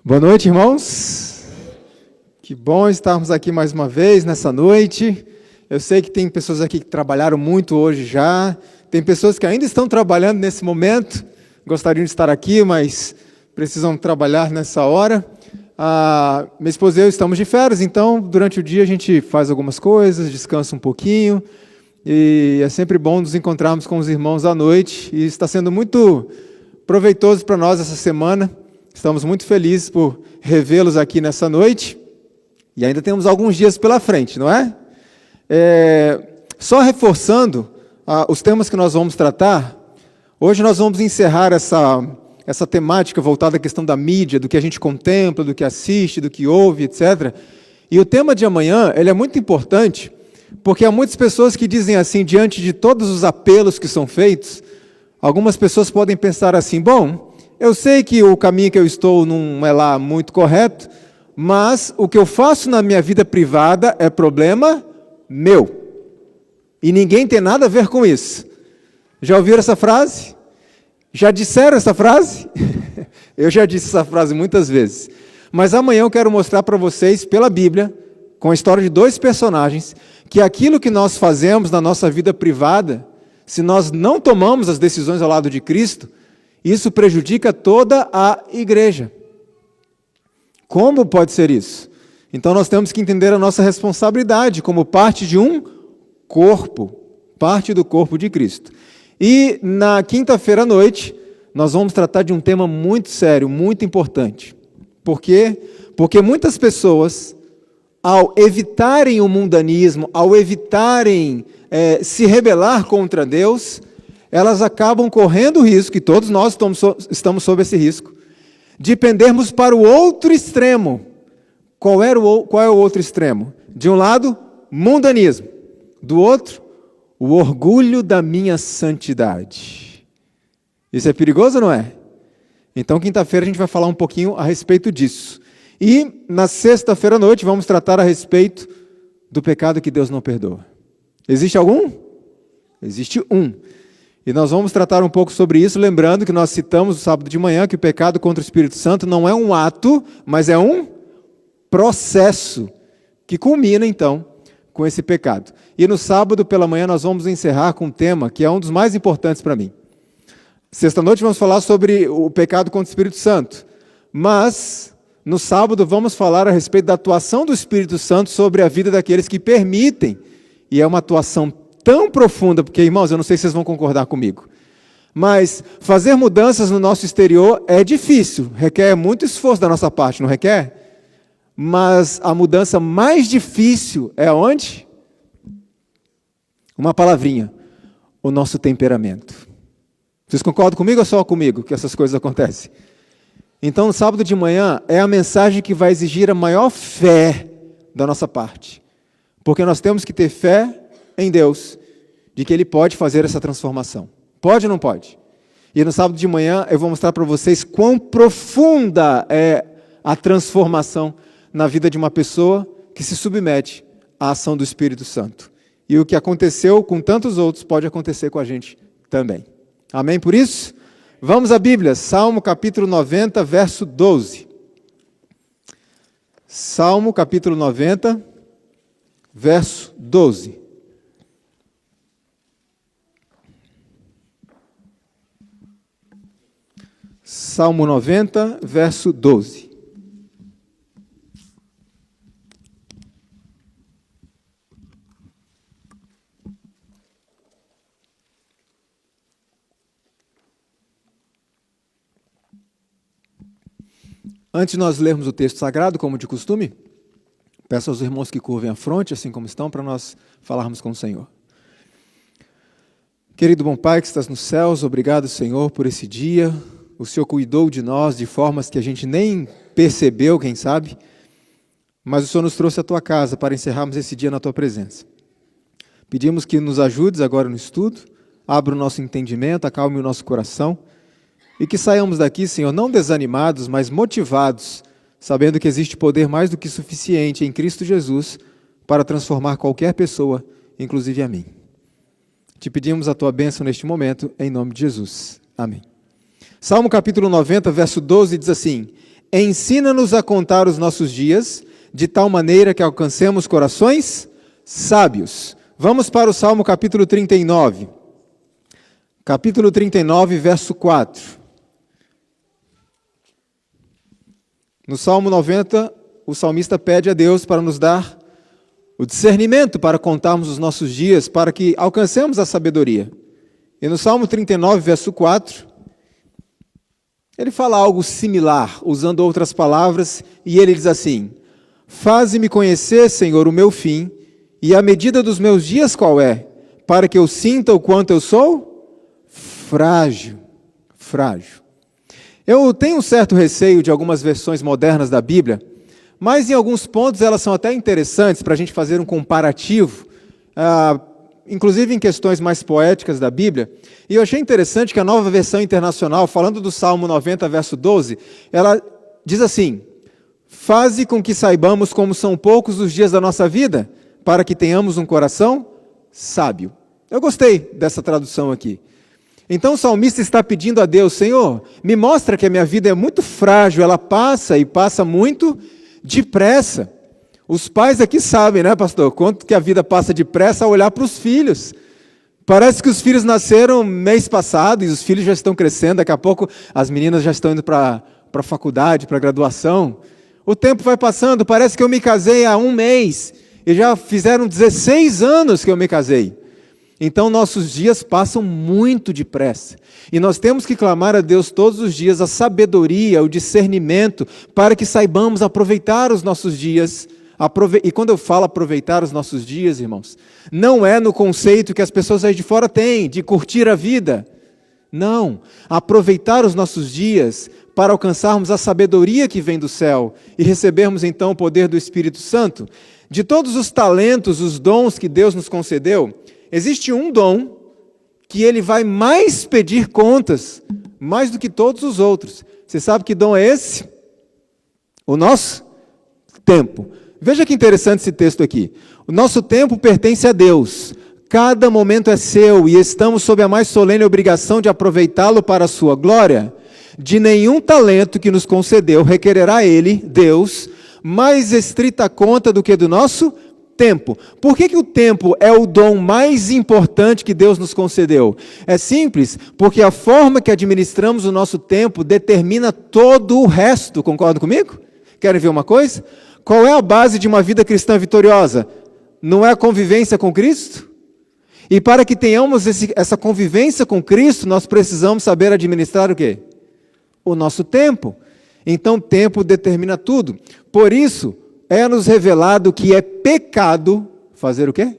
Boa noite, irmãos. Que bom estarmos aqui mais uma vez nessa noite. Eu sei que tem pessoas aqui que trabalharam muito hoje já, tem pessoas que ainda estão trabalhando nesse momento, gostariam de estar aqui, mas precisam trabalhar nessa hora. Minha esposa e eu estamos de férias, então durante o dia a gente faz algumas coisas, descansa um pouquinho, e é sempre bom nos encontrarmos com os irmãos à noite, e está sendo muito proveitoso para nós essa semana. Estamos muito felizes por revê-los aqui nessa noite, e ainda temos alguns dias pela frente, não é? Só reforçando os temas que nós vamos tratar, hoje nós vamos encerrar essa temática voltada à questão da mídia, do que a gente contempla, do que assiste, do que ouve, etc. E o tema de amanhã, ele é muito importante, porque há muitas pessoas que dizem assim, diante de todos os apelos que são feitos, algumas pessoas podem pensar assim, bom, eu sei que o caminho que eu estou não é lá muito correto, mas o que eu faço na minha vida privada é problema meu. E ninguém tem nada a ver com isso. Já ouviram essa frase? Já disseram essa frase? Eu já disse essa frase muitas vezes. Mas amanhã eu quero mostrar para vocês, pela Bíblia, com a história de dois personagens, que aquilo que nós fazemos na nossa vida privada, se nós não tomamos as decisões ao lado de Cristo, isso prejudica toda a igreja. Como pode ser isso? Então nós temos que entender a nossa responsabilidade como parte de um corpo, parte do corpo de Cristo. E na quinta-feira à noite, nós vamos tratar de um tema muito sério, muito importante. Por quê? Porque muitas pessoas, ao evitarem o mundanismo, ao evitarem se rebelar contra Deus, elas acabam correndo o risco, e todos nós estamos sob esse risco, de pendermos para o outro extremo. Qual é o outro extremo? De um lado, mundanismo. Do outro, o orgulho da minha santidade. Isso é perigoso ou não é? Então, quinta-feira a gente vai falar um pouquinho a respeito disso. E na sexta-feira à noite vamos tratar a respeito do pecado que Deus não perdoa. Existe algum? Existe um. E nós vamos tratar um pouco sobre isso, lembrando que nós citamos no sábado de manhã que o pecado contra o Espírito Santo não é um ato, mas é um processo que culmina, então, com esse pecado. E no sábado pela manhã nós vamos encerrar com um tema que é um dos mais importantes para mim. Sexta-noite vamos falar sobre o pecado contra o Espírito Santo, mas no sábado vamos falar a respeito da atuação do Espírito Santo sobre a vida daqueles que permitem, e é uma atuação tão profunda, porque, irmãos, eu não sei se vocês vão concordar comigo, mas fazer mudanças no nosso exterior é difícil, requer muito esforço da nossa parte, não requer? Mas a mudança mais difícil é onde? Uma palavrinha, o nosso temperamento. Vocês concordam comigo ou só comigo que essas coisas acontecem? Então, no sábado de manhã, é a mensagem que vai exigir a maior fé da nossa parte, porque nós temos que ter fé em Deus, de que Ele pode fazer essa transformação. Pode ou não pode? E no sábado de manhã eu vou mostrar para vocês quão profunda é a transformação na vida de uma pessoa que se submete à ação do Espírito Santo. E o que aconteceu com tantos outros pode acontecer com a gente também. Amém por isso? Vamos à Bíblia, Salmo capítulo 90, verso 12. Salmo capítulo 90, verso 12. Salmo 90, verso 12. Antes de nós lermos o texto sagrado, como de costume, peço aos irmãos que curvem a fronte, assim como estão, para nós falarmos com o Senhor. Querido bom Pai que estás nos céus, obrigado, Senhor, por esse dia. O Senhor cuidou de nós de formas que a gente nem percebeu, quem sabe, mas o Senhor nos trouxe à Tua casa para encerrarmos esse dia na Tua presença. Pedimos que nos ajudes agora no estudo, abra o nosso entendimento, acalme o nosso coração, e que saiamos daqui, Senhor, não desanimados, mas motivados, sabendo que existe poder mais do que suficiente em Cristo Jesus para transformar qualquer pessoa, inclusive a mim. Te pedimos a Tua bênção neste momento, em nome de Jesus. Amém. Salmo capítulo 90, verso 12, diz assim: Ensina-nos a contar os nossos dias, de tal maneira que alcancemos corações sábios. Vamos para o Salmo capítulo 39. Capítulo 39, verso 4. No Salmo 90, o salmista pede a Deus para nos dar o discernimento para contarmos os nossos dias, para que alcancemos a sabedoria. E no Salmo 39, verso 4, ele fala algo similar, usando outras palavras, e ele diz assim: faze-me conhecer, Senhor, o meu fim, e a medida dos meus dias qual é, para que eu sinta o quanto eu sou frágil. Eu tenho um certo receio de algumas versões modernas da Bíblia, mas em alguns pontos elas são até interessantes para a gente fazer um comparativo, inclusive em questões mais poéticas da Bíblia. E eu achei interessante que a Nova Versão Internacional, falando do Salmo 90, verso 12, ela diz assim: faze com que saibamos como são poucos os dias da nossa vida, para que tenhamos um coração sábio. Eu gostei dessa tradução aqui. Então o salmista está pedindo a Deus: Senhor, me mostra que a minha vida é muito frágil, ela passa e passa muito depressa. Os pais aqui sabem, né, pastor, quanto que a vida passa depressa ao olhar para os filhos. Parece que os filhos nasceram mês passado e os filhos já estão crescendo, daqui a pouco as meninas já estão indo para a faculdade, para a graduação. O tempo vai passando, parece que eu me casei há um mês e já fizeram 16 anos que eu me casei. Então nossos dias passam muito depressa. E nós temos que clamar a Deus todos os dias a sabedoria, o discernimento, para que saibamos aproveitar os nossos dias. E quando eu falo aproveitar os nossos dias, irmãos, não é no conceito que as pessoas aí de fora têm, de curtir a vida. Não, aproveitar os nossos dias para alcançarmos a sabedoria que vem do céu e recebermos então o poder do Espírito Santo. De todos os talentos, os dons que Deus nos concedeu, existe um dom que ele vai mais pedir contas, mais do que todos os outros. Você sabe que dom é esse? O nosso tempo. Veja que interessante esse texto aqui. O nosso tempo pertence a Deus. Cada momento é seu e estamos sob a mais solene obrigação de aproveitá-lo para a sua glória. De nenhum talento que nos concedeu requererá ele, Deus, mais estrita conta do que do nosso tempo. Por que o tempo é o dom mais importante que Deus nos concedeu? É simples, porque a forma que administramos o nosso tempo determina todo o resto. Concordam comigo? Querem ver uma coisa? Qual é a base de uma vida cristã vitoriosa? Não é a convivência com Cristo? E para que tenhamos essa convivência com Cristo, nós precisamos saber administrar o quê? O nosso tempo. Então, o tempo determina tudo. Por isso, é-nos revelado que é pecado fazer o quê?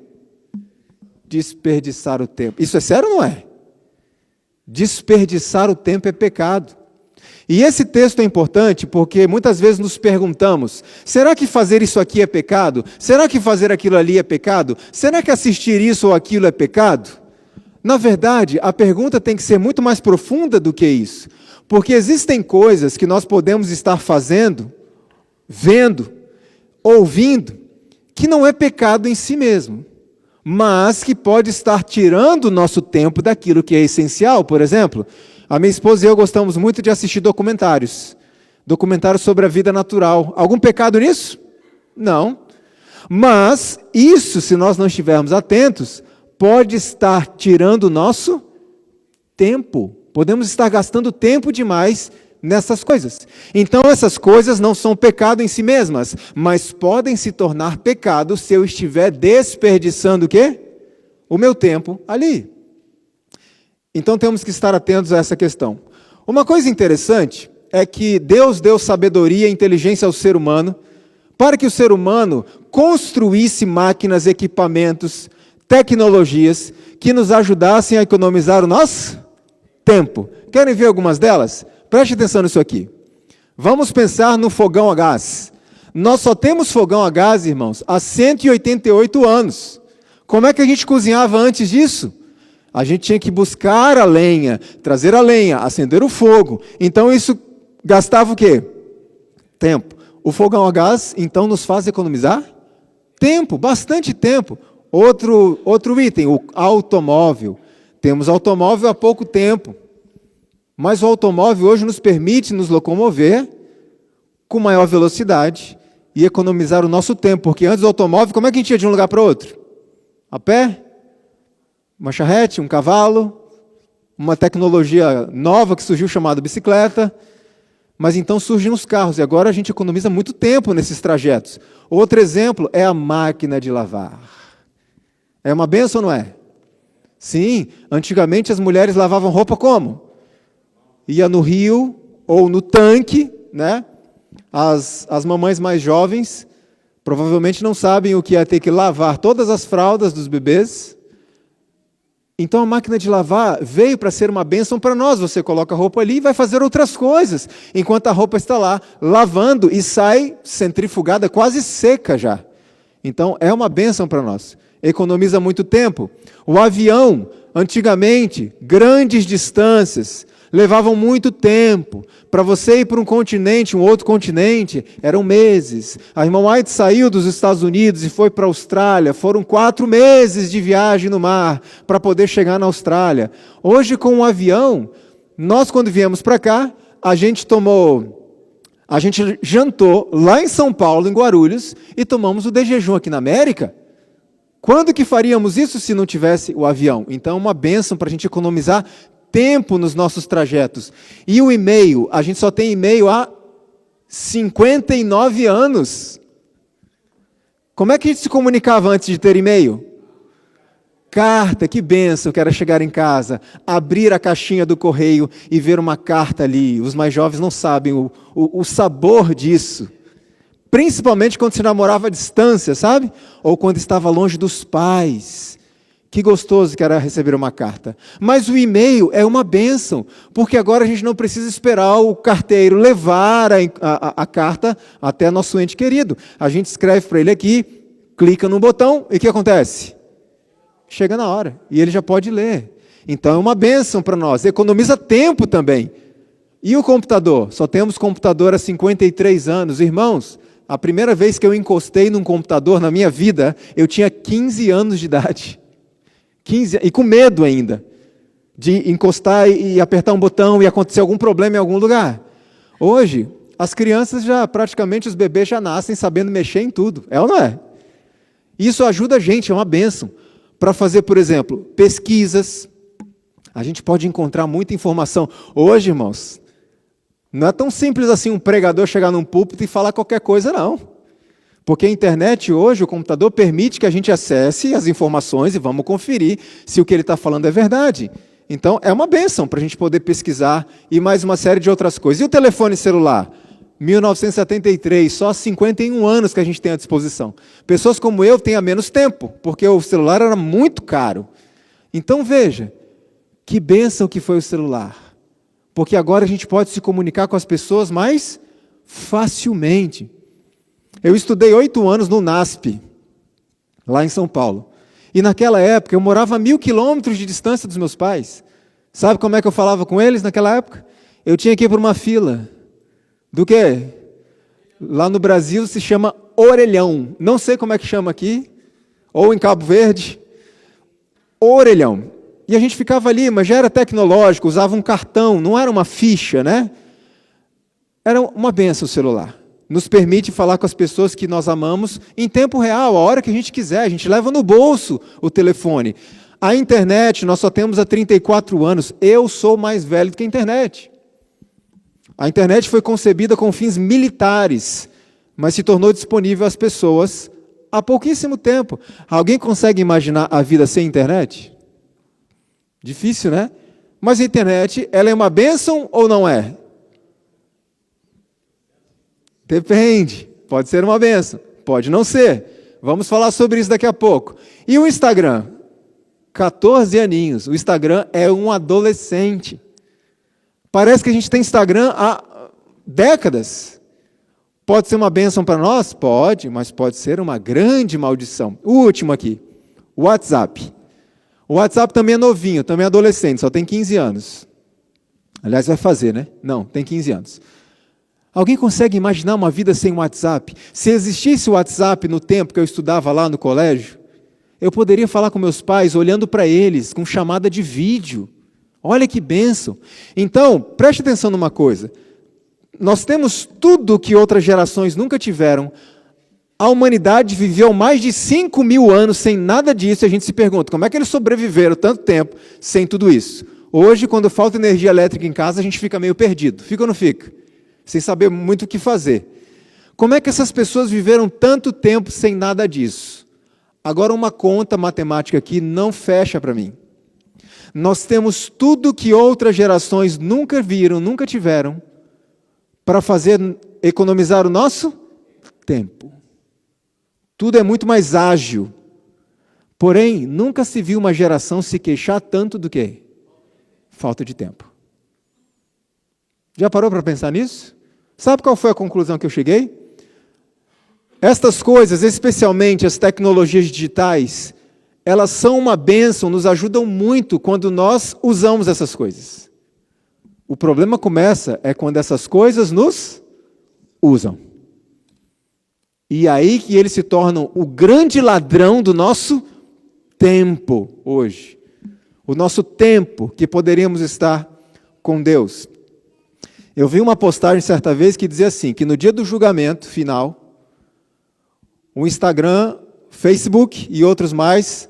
Desperdiçar o tempo. Isso é sério ou não é? Desperdiçar o tempo é pecado. E esse texto é importante porque muitas vezes nos perguntamos: será que fazer isso aqui é pecado? Será que fazer aquilo ali é pecado? Será que assistir isso ou aquilo é pecado? Na verdade, a pergunta tem que ser muito mais profunda do que isso. Porque existem coisas que nós podemos estar fazendo, vendo, ouvindo, que não é pecado em si mesmo, mas que pode estar tirando o nosso tempo daquilo que é essencial. Por exemplo, a minha esposa e eu gostamos muito de assistir documentários sobre a vida natural. Algum pecado nisso? Não. Mas isso, se nós não estivermos atentos, pode estar tirando o nosso tempo. Podemos estar gastando tempo demais nessas coisas. Então essas coisas não são pecado em si mesmas, mas podem se tornar pecado se eu estiver desperdiçando o quê? O meu tempo ali. Então temos que estar atentos a essa questão. Uma coisa interessante é que Deus deu sabedoria e inteligência ao ser humano para que o ser humano construísse máquinas, equipamentos, tecnologias que nos ajudassem a economizar o nosso tempo. Querem ver algumas delas? Preste atenção nisso aqui. Vamos pensar no fogão a gás. Nós só temos fogão a gás, irmãos, há 188 anos. Como é que a gente cozinhava antes disso? A gente tinha que buscar a lenha, trazer a lenha, acender o fogo. Então isso gastava o quê? Tempo. O fogão a gás, então, nos faz economizar tempo, bastante tempo. Outro item, o automóvel. Temos automóvel há pouco tempo. Mas o automóvel hoje nos permite nos locomover com maior velocidade e economizar o nosso tempo, porque antes do automóvel, como é que a gente ia de um lugar para outro? A pé? Uma charrete, um cavalo, uma tecnologia nova que surgiu chamada bicicleta, mas então surgem os carros, e agora a gente economiza muito tempo nesses trajetos. Outro exemplo é a máquina de lavar. É uma benção ou não é? Sim, antigamente as mulheres lavavam roupa como? Ia no rio ou no tanque, né? As mamães mais jovens provavelmente não sabem o que é ter que lavar todas as fraldas dos bebês. Então a máquina de lavar veio para ser uma bênção para nós. Você coloca a roupa ali e vai fazer outras coisas, enquanto a roupa está lá lavando e sai centrifugada, quase seca já. Então é uma bênção para nós. Economiza muito tempo. O avião, antigamente, grandes distâncias, levavam muito tempo. Para você ir para um continente, um outro continente, eram meses. A irmã White saiu dos Estados Unidos e foi para a Austrália. Foram 4 meses de viagem no mar para poder chegar na Austrália. Hoje, com um avião, nós quando viemos para cá, a gente jantou lá em São Paulo, em Guarulhos, e tomamos o de jejum aqui na América. Quando que faríamos isso se não tivesse o avião? Então é uma bênção para a gente economizar tempo nos nossos trajetos. E o e-mail, a gente só tem e-mail há 59 anos. Como é que a gente se comunicava antes de ter e-mail? Carta, que bênção que era chegar em casa, abrir a caixinha do correio e ver uma carta ali. Os mais jovens não sabem o sabor disso. Principalmente quando se namorava à distância, sabe? Ou quando estava longe dos pais. Que gostoso que era receber uma carta. Mas o e-mail é uma bênção, porque agora a gente não precisa esperar o carteiro levar a carta até nosso ente querido. A gente escreve para ele aqui, clica no botão e o que acontece? Chega na hora e ele já pode ler. Então é uma bênção para nós, economiza tempo também. E o computador? Só temos computador há 53 anos. Irmãos, a primeira vez que eu encostei num computador na minha vida, eu tinha 15 anos de idade. 15, e com medo ainda, de encostar e apertar um botão e acontecer algum problema em algum lugar. Hoje, as crianças praticamente os bebês já nascem sabendo mexer em tudo, é ou não é? Isso ajuda a gente, é uma bênção, para fazer, por exemplo, pesquisas. A gente pode encontrar muita informação. Hoje, irmãos, não é tão simples assim um pregador chegar num púlpito e falar qualquer coisa, não. Porque a internet hoje, o computador, permite que a gente acesse as informações e vamos conferir se o que ele está falando é verdade. Então, é uma bênção para a gente poder pesquisar e mais uma série de outras coisas. E o telefone celular? 1973, só 51 anos que a gente tem à disposição. Pessoas como eu têm há menos tempo, porque o celular era muito caro. Então, veja, que bênção que foi o celular. Porque agora a gente pode se comunicar com as pessoas mais facilmente. Eu estudei 8 anos no NASP, lá em São Paulo. E naquela época, eu morava a 1000 quilômetros de distância dos meus pais. Sabe como é que eu falava com eles naquela época? Eu tinha que ir para uma fila. Do quê? Lá no Brasil se chama orelhão. Não sei como é que chama aqui. Ou em Cabo Verde. Orelhão. E a gente ficava ali, mas já era tecnológico, usava um cartão, não era uma ficha, né? Era uma benção o celular. Nos permite falar com as pessoas que nós amamos em tempo real, a hora que a gente quiser. A gente leva no bolso o telefone. A internet, nós só temos há 34 anos. Eu sou mais velho do que a internet. A internet foi concebida com fins militares, mas se tornou disponível às pessoas há pouquíssimo tempo. Alguém consegue imaginar a vida sem internet? Difícil, né? Mas a internet, ela é uma bênção ou não é? Depende. Pode ser uma bênção, pode não ser. Vamos falar sobre isso daqui a pouco. E o Instagram? 14 aninhos. O Instagram é um adolescente. Parece que a gente tem Instagram há décadas. Pode ser uma bênção para nós? Pode, mas pode ser uma grande maldição. O último aqui, o WhatsApp. O WhatsApp também é novinho, também é adolescente, só tem 15 anos. Aliás, vai fazer, né? Não, tem 15 anos. Alguém consegue imaginar uma vida sem WhatsApp? Se existisse o WhatsApp no tempo que eu estudava lá no colégio, eu poderia falar com meus pais olhando para eles, com chamada de vídeo. Olha que bênção. Então, preste atenção numa coisa. Nós temos tudo que outras gerações nunca tiveram. A humanidade viveu mais de 5.000 anos sem nada disso, e a gente se pergunta, como é que eles sobreviveram tanto tempo sem tudo isso? Hoje, quando falta energia elétrica em casa, a gente fica meio perdido. Fica ou não fica? Sem saber muito o que fazer. Como é que essas pessoas viveram tanto tempo sem nada disso? Agora, uma conta matemática aqui não fecha para mim. Nós temos tudo que outras gerações nunca viram, nunca tiveram, para economizar o nosso tempo. Tudo é muito mais ágil. Porém, nunca se viu uma geração se queixar tanto do que? Falta de tempo. Já parou para pensar nisso? Sabe qual foi a conclusão que eu cheguei? Estas coisas, especialmente as tecnologias digitais, elas são uma bênção, nos ajudam muito quando nós usamos essas coisas. O problema começa quando essas coisas nos usam. E aí que eles se tornam o grande ladrão do nosso tempo hoje. O nosso tempo que poderíamos estar com Deus. Eu vi uma postagem certa vez que dizia assim, que no dia do julgamento final, o Instagram, Facebook e outros mais,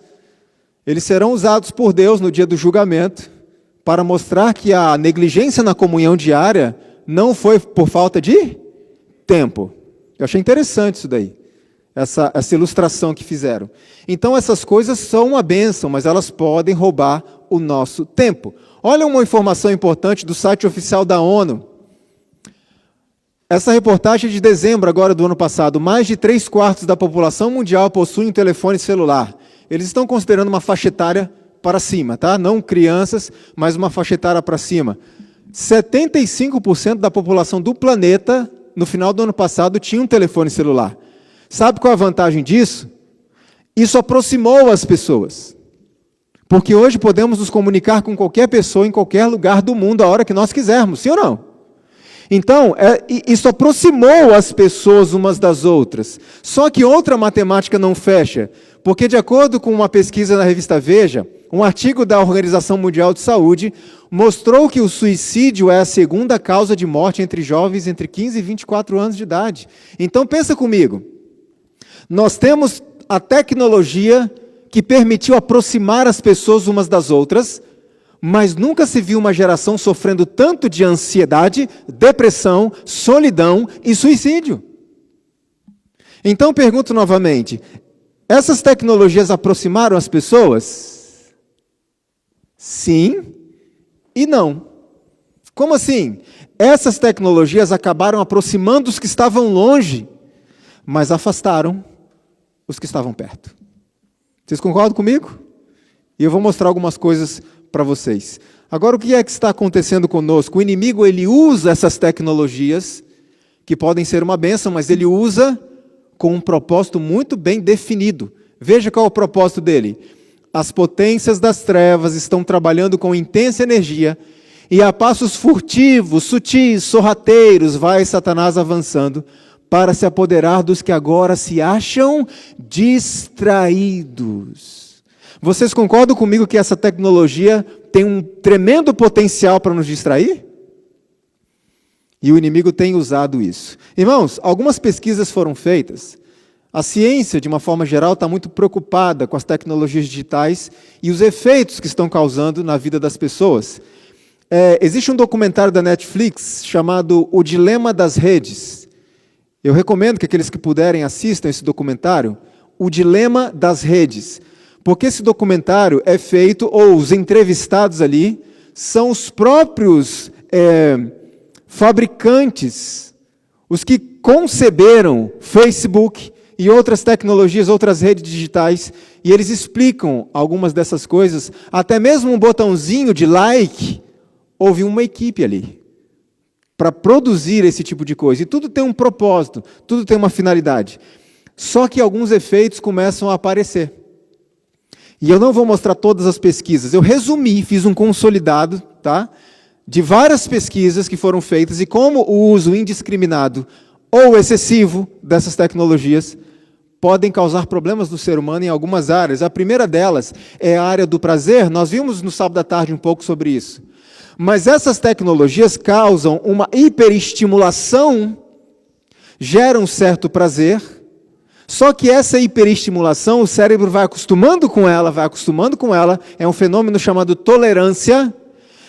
eles serão usados por Deus no dia do julgamento para mostrar que a negligência na comunhão diária não foi por falta de tempo. Eu achei interessante isso daí, essa ilustração que fizeram. Então essas coisas são uma bênção, mas elas podem roubar o nosso tempo. Olha uma informação importante do site oficial da ONU. Essa reportagem é de dezembro agora do ano passado. Mais de 3/4 da população mundial possui um telefone celular. Eles estão considerando uma faixa etária para cima, tá? Não crianças, mas uma faixa etária para cima. 75% da população do planeta, no final do ano passado, tinha um telefone celular. Sabe qual é a vantagem disso? Isso aproximou as pessoas. Porque hoje podemos nos comunicar com qualquer pessoa em qualquer lugar do mundo a hora que nós quisermos, sim ou não? Então, isso aproximou as pessoas umas das outras. Só que outra matemática não fecha, porque de acordo com uma pesquisa na revista Veja, um artigo da Organização Mundial de Saúde mostrou que o suicídio é a segunda causa de morte entre jovens entre 15 e 24 anos de idade. Então, pensa comigo. Nós temos a tecnologia que permitiu aproximar as pessoas umas das outras, mas nunca se viu uma geração sofrendo tanto de ansiedade, depressão, solidão e suicídio. Então pergunto novamente, essas tecnologias aproximaram as pessoas? Sim e não. Como assim? Essas tecnologias acabaram aproximando os que estavam longe, mas afastaram os que estavam perto. Vocês concordam comigo? E eu vou mostrar algumas coisas para vocês. Agora, o que é que está acontecendo conosco? O inimigo, ele usa essas tecnologias, que podem ser uma bênção, mas ele usa com um propósito muito bem definido. Veja qual é o propósito dele. As potências das trevas estão trabalhando com intensa energia, e a passos furtivos, sutis, sorrateiros, vai Satanás avançando, para se apoderar dos que agora se acham distraídos. Vocês concordam comigo que essa tecnologia tem um tremendo potencial para nos distrair? E o inimigo tem usado isso. Irmãos, algumas pesquisas foram feitas. A ciência, de uma forma geral, está muito preocupada com as tecnologias digitais e os efeitos que estão causando na vida das pessoas. Existe um documentário da Netflix chamado O Dilema das Redes. Eu recomendo que aqueles que puderem assistam esse documentário, O Dilema das Redes. Porque esse documentário é feito, ou os entrevistados ali, são os próprios fabricantes, os que conceberam Facebook e outras tecnologias, outras redes digitais, e eles explicam algumas dessas coisas, até mesmo um botãozinho de like, houve uma equipe ali, para produzir esse tipo de coisa. E tudo tem um propósito, tudo tem uma finalidade. Só que alguns efeitos começam a aparecer. E eu não vou mostrar todas as pesquisas, eu resumi, fiz um consolidado, tá? De várias pesquisas que foram feitas e como o uso indiscriminado ou excessivo dessas tecnologias podem causar problemas no ser humano em algumas áreas. A primeira delas é a área do prazer. Nós vimos no sábado à tarde um pouco sobre isso. Mas essas tecnologias causam uma hiperestimulação, geram um certo prazer, só que essa hiperestimulação, o cérebro vai acostumando com ela, é um fenômeno chamado tolerância,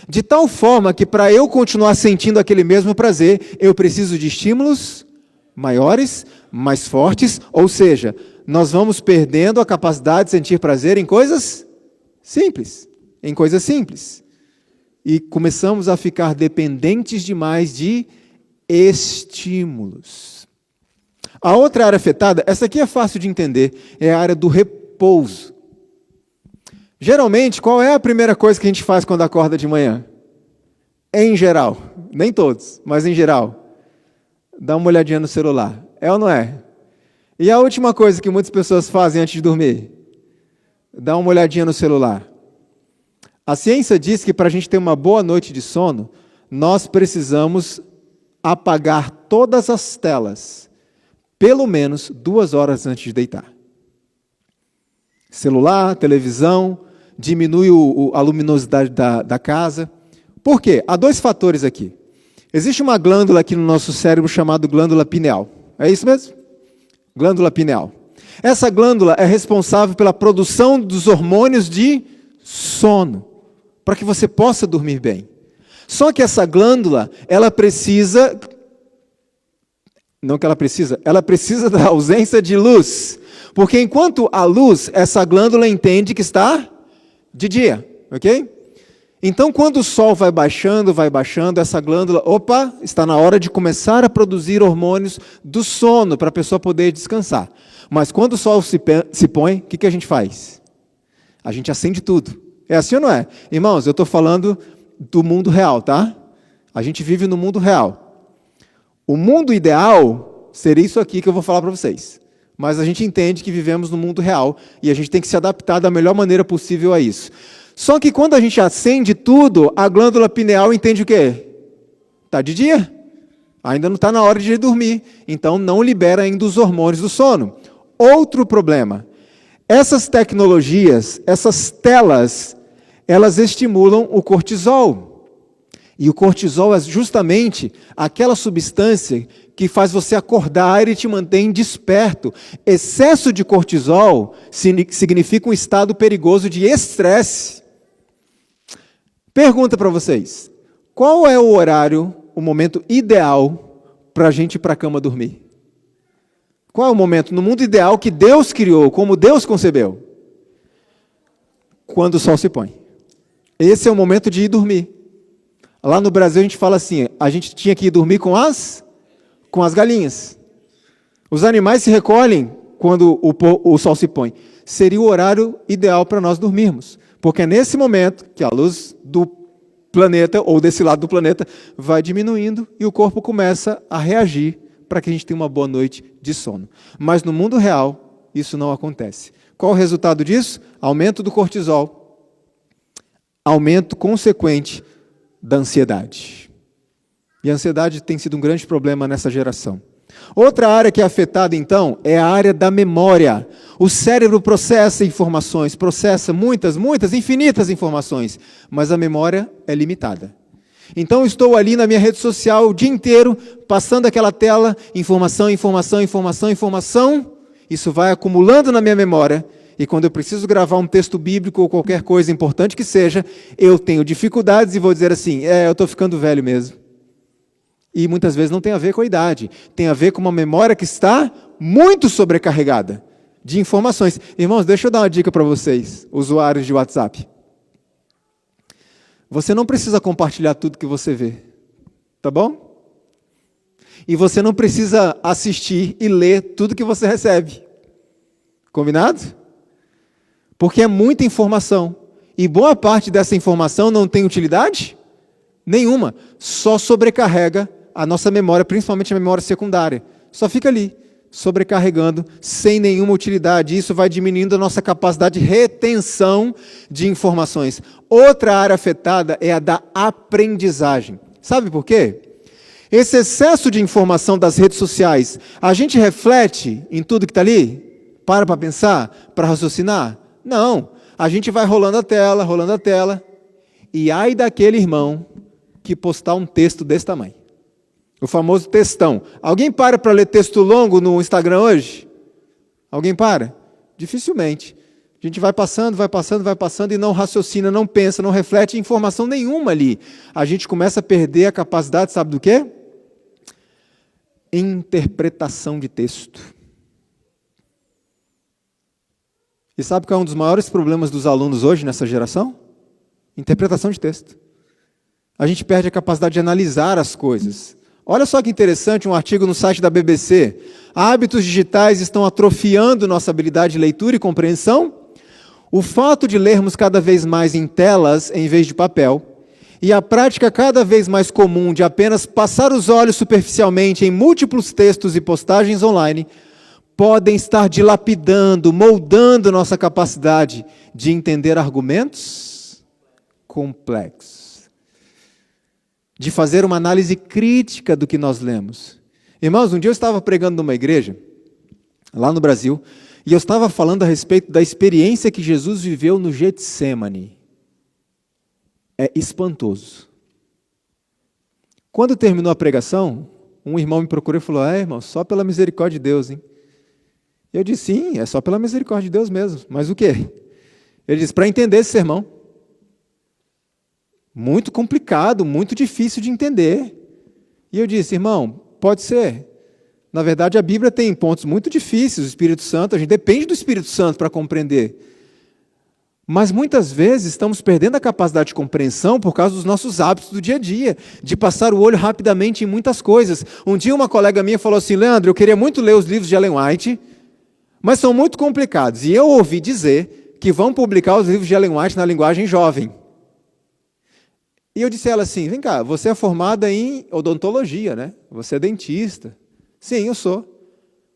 de tal forma que para eu continuar sentindo aquele mesmo prazer, eu preciso de estímulos maiores, mais fortes, ou seja, nós vamos perdendo a capacidade de sentir prazer em coisas simples, E começamos a ficar dependentes demais de estímulos. A outra área afetada, essa aqui é fácil de entender, é a área do repouso. Geralmente, qual é a primeira coisa que a gente faz quando acorda de manhã? Em geral, nem todos, mas em geral, dá uma olhadinha no celular. É ou não é? E a última coisa que muitas pessoas fazem antes de dormir? Dá uma olhadinha no celular. A ciência diz que para a gente ter uma boa noite de sono, nós precisamos apagar todas as telas, pelo menos 2 horas antes de deitar. Celular, televisão, diminui a luminosidade da casa. Por quê? Há 2 fatores aqui. Existe uma glândula aqui no nosso cérebro chamada glândula pineal. É isso mesmo? Glândula pineal. Essa glândula é responsável pela produção dos hormônios de sono, para que você possa dormir bem. Só que essa glândula, ela precisa da ausência de luz. Porque enquanto há luz, essa glândula entende que está de dia, ok? Então, quando o sol vai baixando, essa glândula, está na hora de começar a produzir hormônios do sono, para a pessoa poder descansar. Mas quando o sol se põe, o que a gente faz? A gente acende tudo. É assim ou não é? Irmãos, eu estou falando do mundo real, tá? A gente vive no mundo real. O mundo ideal seria isso aqui que eu vou falar para vocês. Mas a gente entende que vivemos no mundo real e a gente tem que se adaptar da melhor maneira possível a isso. Só que quando a gente acende tudo, a glândula pineal entende o quê? Está de dia. Ainda não está na hora de ir dormir. Então não libera ainda os hormônios do sono. Outro problema. Essas tecnologias, essas telas, elas estimulam o cortisol. E o cortisol é justamente aquela substância que faz você acordar e te mantém desperto. Excesso de cortisol significa um estado perigoso de estresse. Pergunta para vocês, qual é o horário, o momento ideal para a gente ir para a cama dormir? Qual é o momento no mundo ideal que Deus criou, como Deus concebeu? Quando o sol se põe. Esse é o momento de ir dormir. Lá no Brasil a gente fala assim, a gente tinha que ir dormir com as galinhas. Os animais se recolhem quando o sol se põe. Seria o horário ideal para nós dormirmos. Porque é nesse momento que a luz do planeta, ou desse lado do planeta, vai diminuindo e o corpo começa a reagir para que a gente tenha uma boa noite de sono. Mas no mundo real, isso não acontece. Qual o resultado disso? Aumento do cortisol, aumento consequente da ansiedade. E a ansiedade tem sido um grande problema nessa geração. Outra área que é afetada, então, é a área da memória. O cérebro processa informações, processa muitas, infinitas informações, mas a memória é limitada. Então, eu estou ali na minha rede social o dia inteiro, passando aquela tela, informação, isso vai acumulando na minha memória, e quando eu preciso gravar um texto bíblico ou qualquer coisa importante que seja, eu tenho dificuldades e vou dizer assim, eu estou ficando velho mesmo. E muitas vezes não tem a ver com a idade, tem a ver com uma memória que está muito sobrecarregada de informações. Irmãos, deixa eu dar uma dica para vocês, usuários de WhatsApp. Você não precisa compartilhar tudo que você vê, tá bom? E você não precisa assistir e ler tudo que você recebe. Combinado? Porque é muita informação. E boa parte dessa informação não tem utilidade nenhuma. Só sobrecarrega a nossa memória, principalmente a memória secundária. Só fica ali, sobrecarregando, sem nenhuma utilidade. Isso vai diminuindo a nossa capacidade de retenção de informações. Outra área afetada é a da aprendizagem. Sabe por quê? Esse excesso de informação das redes sociais, a gente reflete em tudo que está ali? Para pensar? Para raciocinar? Não. A gente vai rolando a tela, E ai daquele irmão que postar um texto desse tamanho. O famoso textão. Alguém para ler texto longo no Instagram hoje? Alguém para? Dificilmente. A gente vai passando e não raciocina, não pensa, não reflete informação nenhuma ali. A gente começa a perder a capacidade, sabe do quê? Interpretação de texto. E sabe qual é um dos maiores problemas dos alunos hoje nessa geração? Interpretação de texto. A gente perde a capacidade de analisar as coisas. Olha só que interessante, um artigo no site da BBC. Hábitos digitais estão atrofiando nossa habilidade de leitura e compreensão. O fato de lermos cada vez mais em telas em vez de papel e a prática cada vez mais comum de apenas passar os olhos superficialmente em múltiplos textos e postagens online podem estar dilapidando, moldando nossa capacidade de entender argumentos complexos, de fazer uma análise crítica do que nós lemos. Irmãos, um dia eu estava pregando numa igreja, lá no Brasil, e eu estava falando a respeito da experiência que Jesus viveu no Getsêmani. É espantoso. Quando terminou a pregação, um irmão me procurou e falou, irmão, só pela misericórdia de Deus, hein? Eu disse, sim, é só pela misericórdia de Deus mesmo. Mas o quê? Ele disse, para entender esse sermão. Muito complicado, muito difícil de entender. E eu disse, irmão, pode ser. Na verdade, a Bíblia tem pontos muito difíceis, o Espírito Santo, a gente depende do Espírito Santo para compreender. Mas muitas vezes estamos perdendo a capacidade de compreensão por causa dos nossos hábitos do dia a dia, de passar o olho rapidamente em muitas coisas. Um dia uma colega minha falou assim, Leandro, eu queria muito ler os livros de Ellen White, mas são muito complicados. E eu ouvi dizer que vão publicar os livros de Ellen White na linguagem jovem. E eu disse a ela assim, vem cá, você é formada em odontologia, né? Você é dentista. Sim, eu sou.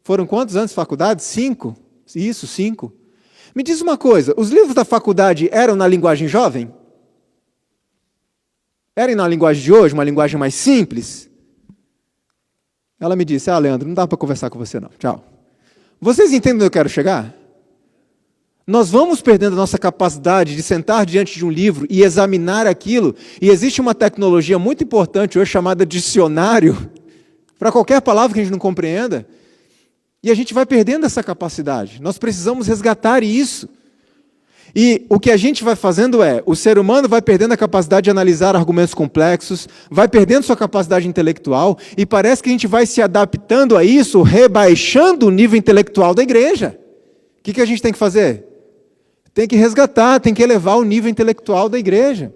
Foram quantos anos de faculdade? 5. Isso, 5. Me diz uma coisa, os livros da faculdade eram na linguagem jovem? Eram na linguagem de hoje, uma linguagem mais simples? Ela me disse, Leandro, não dá para conversar com você não, tchau. Vocês entendem onde eu quero chegar? Nós vamos perdendo a nossa capacidade de sentar diante de um livro e examinar aquilo, e existe uma tecnologia muito importante hoje chamada dicionário, para qualquer palavra que a gente não compreenda, e a gente vai perdendo essa capacidade. Nós precisamos resgatar isso. E o que a gente vai fazendo o ser humano vai perdendo a capacidade de analisar argumentos complexos, vai perdendo sua capacidade intelectual, e parece que a gente vai se adaptando a isso, rebaixando o nível intelectual da igreja. O que a gente tem que fazer? Tem que resgatar, tem que elevar o nível intelectual da igreja.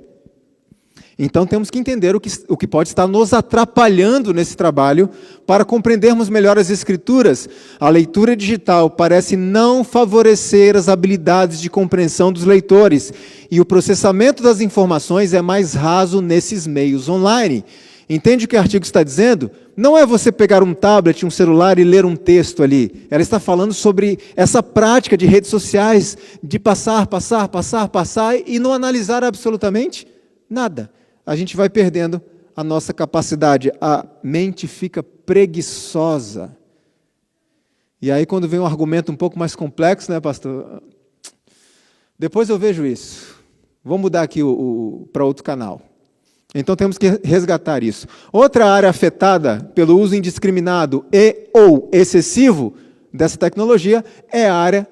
Então temos que entender o que pode estar nos atrapalhando nesse trabalho para compreendermos melhor as Escrituras. A leitura digital parece não favorecer as habilidades de compreensão dos leitores e o processamento das informações é mais raso nesses meios online. Entende o que o artigo está dizendo? Não é você pegar um tablet, um celular e ler um texto ali. Ela está falando sobre essa prática de redes sociais, de passar e não analisar absolutamente nada. A gente vai perdendo a nossa capacidade, a mente fica preguiçosa. E aí quando vem um argumento um pouco mais complexo, né, pastor? Depois eu vejo isso. Vou mudar aqui para outro canal. Então temos que resgatar isso. Outra área afetada pelo uso indiscriminado e ou excessivo dessa tecnologia é a área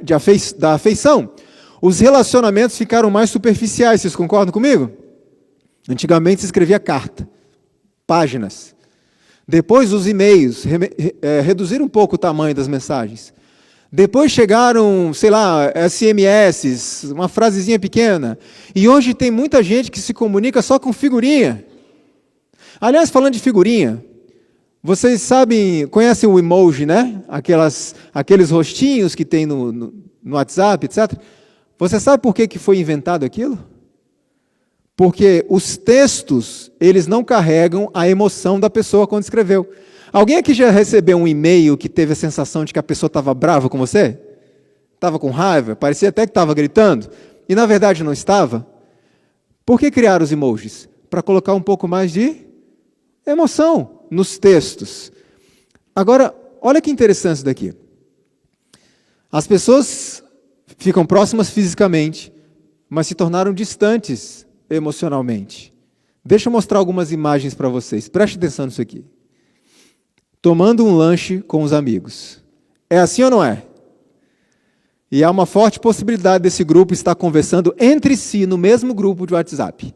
da afeição. Os relacionamentos ficaram mais superficiais, vocês concordam comigo? Antigamente se escrevia carta, páginas. Depois os e-mails, reduziram um pouco o tamanho das mensagens. Depois chegaram, SMS, uma frasezinha pequena. E hoje tem muita gente que se comunica só com figurinha. Aliás, falando de figurinha, vocês conhecem o emoji, né? Aqueles rostinhos que tem no WhatsApp, etc. Você sabe por que foi inventado aquilo? Porque os textos, eles não carregam a emoção da pessoa quando escreveu. Alguém aqui já recebeu um e-mail que teve a sensação de que a pessoa estava brava com você? Estava com raiva? Parecia até que estava gritando? E na verdade não estava? Por que criar os emojis? Para colocar um pouco mais de emoção nos textos. Agora, olha que interessante isso daqui. As pessoas ficam próximas fisicamente, mas se tornaram distantes emocionalmente. Deixa eu mostrar algumas imagens para vocês. Preste atenção nisso aqui. Tomando um lanche com os amigos. É assim ou não é? E há uma forte possibilidade desse grupo estar conversando entre si no mesmo grupo de WhatsApp.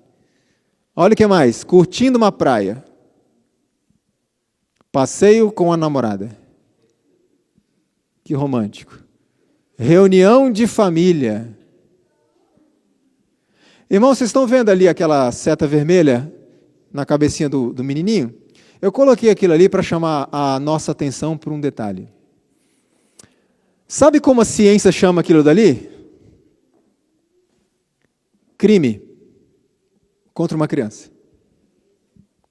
Olha o que mais. Curtindo uma praia. Passeio com a namorada. Que romântico. Reunião de família. Irmãos, vocês estão vendo ali aquela seta vermelha na cabecinha do menininho? Eu coloquei aquilo ali para chamar a nossa atenção por um detalhe. Sabe como a ciência chama aquilo dali? Crime contra uma criança.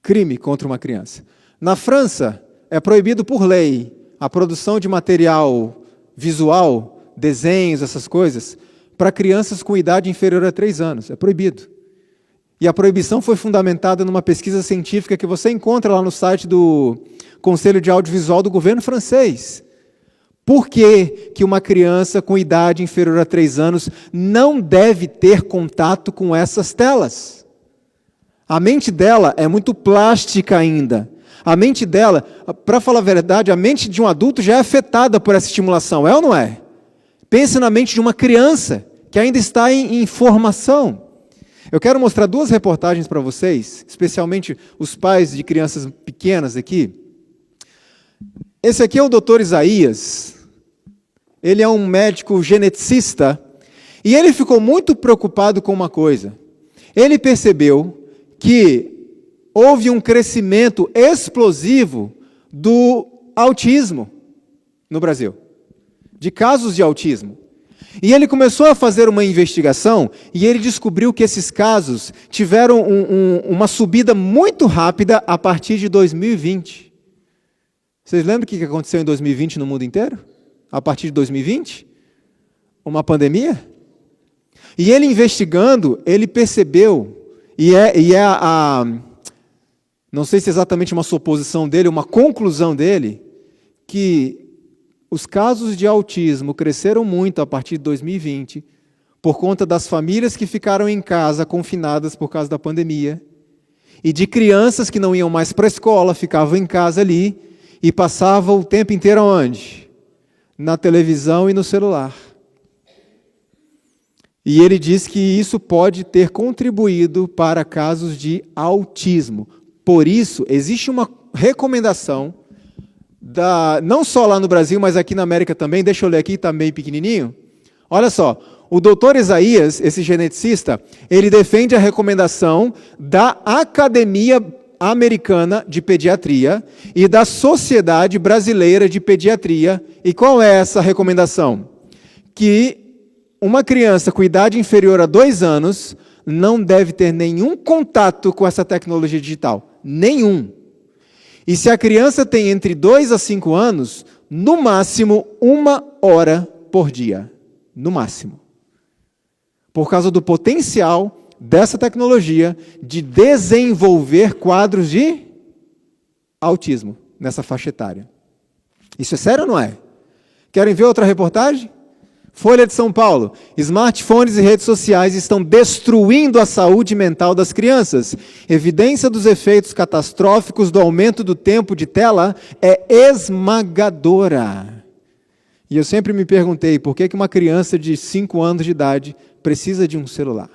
Crime contra uma criança. Na França, é proibido por lei a produção de material visual, desenhos, essas coisas, para crianças com idade inferior a 3 anos. É proibido. E a proibição foi fundamentada numa pesquisa científica que você encontra lá no site do Conselho de Audiovisual do governo francês. Por que uma criança com idade inferior a 3 anos não deve ter contato com essas telas? A mente dela é muito plástica ainda. A mente dela, para falar a verdade, a mente de um adulto já é afetada por essa estimulação, é ou não é? Pense na mente de uma criança que ainda está em formação. Eu quero mostrar 2 reportagens para vocês, especialmente os pais de crianças pequenas aqui. Esse aqui é o Dr. Isaías. Ele é um médico geneticista e ele ficou muito preocupado com uma coisa. Ele percebeu que houve um crescimento explosivo do autismo no Brasil, de casos de autismo. E ele começou a fazer uma investigação e ele descobriu que esses casos tiveram uma subida muito rápida a partir de 2020. Vocês lembram o que aconteceu em 2020 no mundo inteiro? A partir de 2020? Uma pandemia? E ele investigando, ele percebeu, não sei se é exatamente uma suposição dele, uma conclusão dele, que os casos de autismo cresceram muito a partir de 2020, por conta das famílias que ficaram em casa, confinadas por causa da pandemia, e de crianças que não iam mais para a escola, ficavam em casa ali, e passavam o tempo inteiro onde? Na televisão e no celular. E ele diz que isso pode ter contribuído para casos de autismo. Por isso, existe uma recomendação, não só lá no Brasil, mas aqui na América também, deixa eu ler aqui, está meio pequenininho. Olha só, o doutor Isaías, esse geneticista, ele defende a recomendação da Academia Americana de Pediatria e da Sociedade Brasileira de Pediatria. E qual é essa recomendação? Que uma criança com idade inferior a 2 anos não deve ter nenhum contato com essa tecnologia digital. Nenhum. E se a criança tem entre 2 a 5 anos, no máximo 1 hora por dia. No máximo. Por causa do potencial dessa tecnologia de desenvolver quadros de autismo nessa faixa etária. Isso é sério ou não é? Querem ver outra reportagem? Folha de São Paulo. Smartphones e redes sociais estão destruindo a saúde mental das crianças. Evidência dos efeitos catastróficos do aumento do tempo de tela é esmagadora. E eu sempre me perguntei por que uma criança de 5 anos de idade precisa de um celular.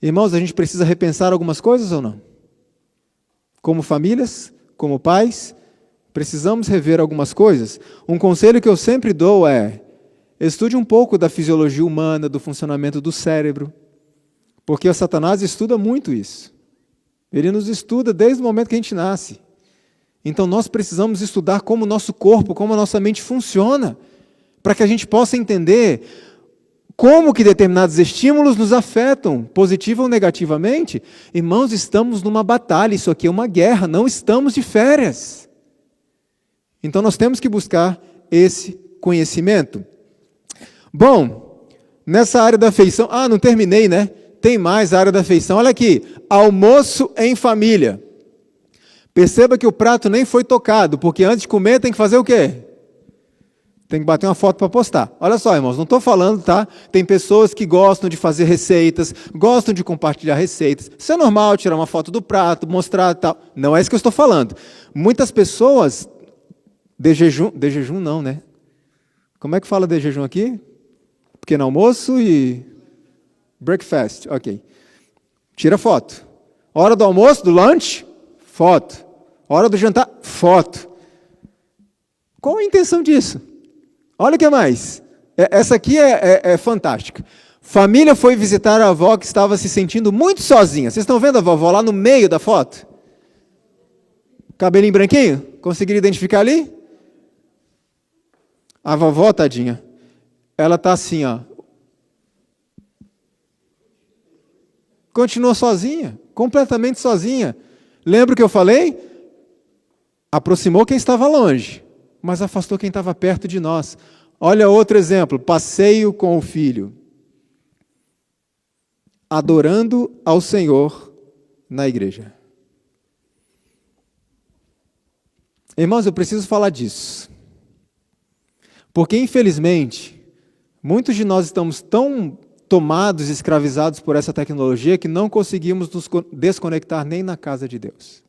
Irmãos, a gente precisa repensar algumas coisas ou não? Como famílias, como pais, precisamos rever algumas coisas. Um conselho que eu sempre dou é: estude um pouco da fisiologia humana, do funcionamento do cérebro, porque o Satanás estuda muito isso. Ele nos estuda desde o momento que a gente nasce. Então nós precisamos estudar como o nosso corpo, como a nossa mente funciona, para que a gente possa entender como que determinados estímulos nos afetam, positiva ou negativamente. Irmãos, estamos numa batalha, isso aqui é uma guerra, não estamos de férias. Então nós temos que buscar esse conhecimento. Bom, nessa área da afeição, não terminei, né? Tem mais a área da afeição. Olha aqui, almoço em família. Perceba que o prato nem foi tocado, porque antes de comer tem que fazer o quê? Tem que bater uma foto para postar. Olha só, irmãos, não estou falando, tá? Tem pessoas que gostam de fazer receitas, gostam de compartilhar receitas. Isso é normal, tirar uma foto do prato, mostrar e tal. Não é isso que eu estou falando. Muitas pessoas de jejum não, né? Como é que fala de jejum aqui? Pequeno almoço e breakfast, ok. Tira foto. Hora do almoço, do lanche, foto. Hora do jantar, foto. Qual a intenção disso? Olha o que mais. Essa aqui é fantástica. Família foi visitar a avó que estava se sentindo muito sozinha. Vocês estão vendo a vovó lá no meio da foto? Cabelinho branquinho? Conseguiram identificar ali? A vovó, tadinha, ela está assim, ó. Continua sozinha, completamente sozinha. Lembra o que eu falei? Aproximou quem estava longe, mas afastou quem estava perto de nós. Olha outro exemplo, passeio com o filho. Adorando ao Senhor na igreja. Irmãos, eu preciso falar disso. Porque, infelizmente, muitos de nós estamos tão tomados, escravizados por essa tecnologia que não conseguimos nos desconectar nem na casa de Deus.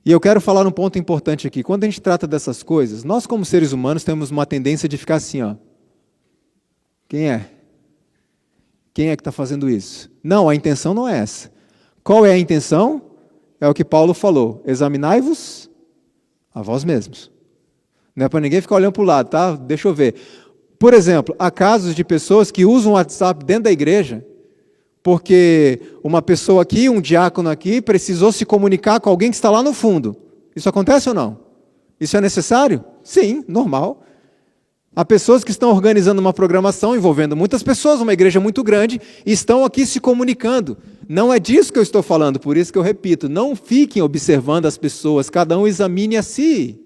E eu quero falar um ponto importante aqui. Quando a gente trata dessas coisas, nós como seres humanos temos uma tendência de ficar assim, ó. Quem é? Quem é que está fazendo isso? Não, a intenção não é essa. Qual é a intenção? É o que Paulo falou. Examinai-vos a vós mesmos. Não é para ninguém ficar olhando para o lado, tá? Deixa eu ver. Por exemplo, há casos de pessoas que usam o WhatsApp dentro da igreja porque uma pessoa aqui, um diácono aqui, precisou se comunicar com alguém que está lá no fundo. Isso acontece ou não? Isso é necessário? Sim, normal. Há pessoas que estão organizando uma programação envolvendo muitas pessoas, uma igreja muito grande, e estão aqui se comunicando. Não é disso que eu estou falando, por isso que eu repito, não fiquem observando as pessoas, cada um examine a si.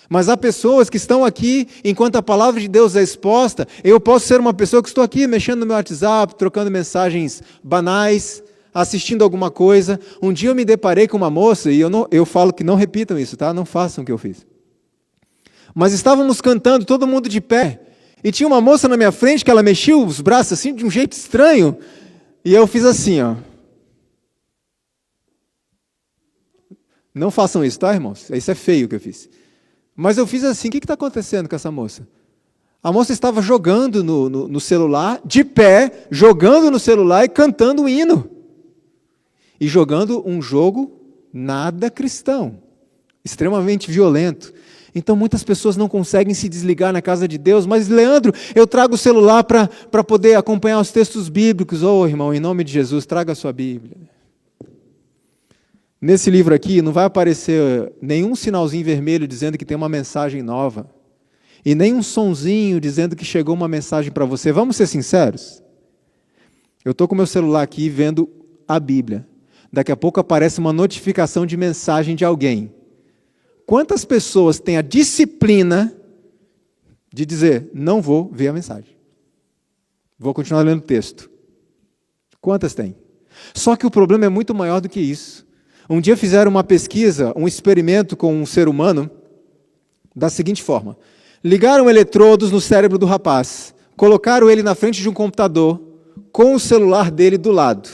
Mas há pessoas que estão aqui, enquanto a palavra de Deus é exposta, eu posso ser uma pessoa que estou aqui mexendo no meu WhatsApp, trocando mensagens banais, assistindo alguma coisa. Um dia eu me deparei com uma moça, e eu falo que não repitam isso, tá? Não façam o que eu fiz. Mas estávamos cantando, todo mundo de pé, e tinha uma moça na minha frente que ela mexia os braços assim, de um jeito estranho, e eu fiz assim, ó. Não façam isso, tá, irmãos? Isso é feio o que eu fiz. Mas eu fiz assim, o que está acontecendo com essa moça? A moça estava jogando no celular, de pé, jogando no celular e cantando um hino. E jogando um jogo nada cristão, extremamente violento. Então muitas pessoas não conseguem se desligar na casa de Deus, mas Leandro, eu trago o celular para poder acompanhar os textos bíblicos. Oh, irmão, em nome de Jesus, traga a sua Bíblia. Nesse livro aqui não vai aparecer nenhum sinalzinho vermelho dizendo que tem uma mensagem nova. E nem um sonzinho dizendo que chegou uma mensagem para você. Vamos ser sinceros? Eu estou com meu celular aqui vendo a Bíblia. Daqui a pouco aparece uma notificação de mensagem de alguém. Quantas pessoas têm a disciplina de dizer, não vou ver a mensagem? Vou continuar lendo o texto. Quantas tem? Só que o problema é muito maior do que isso. Um dia fizeram uma pesquisa, um experimento com um ser humano, da seguinte forma. Ligaram eletrodos no cérebro do rapaz, colocaram ele na frente de um computador, com o celular dele do lado.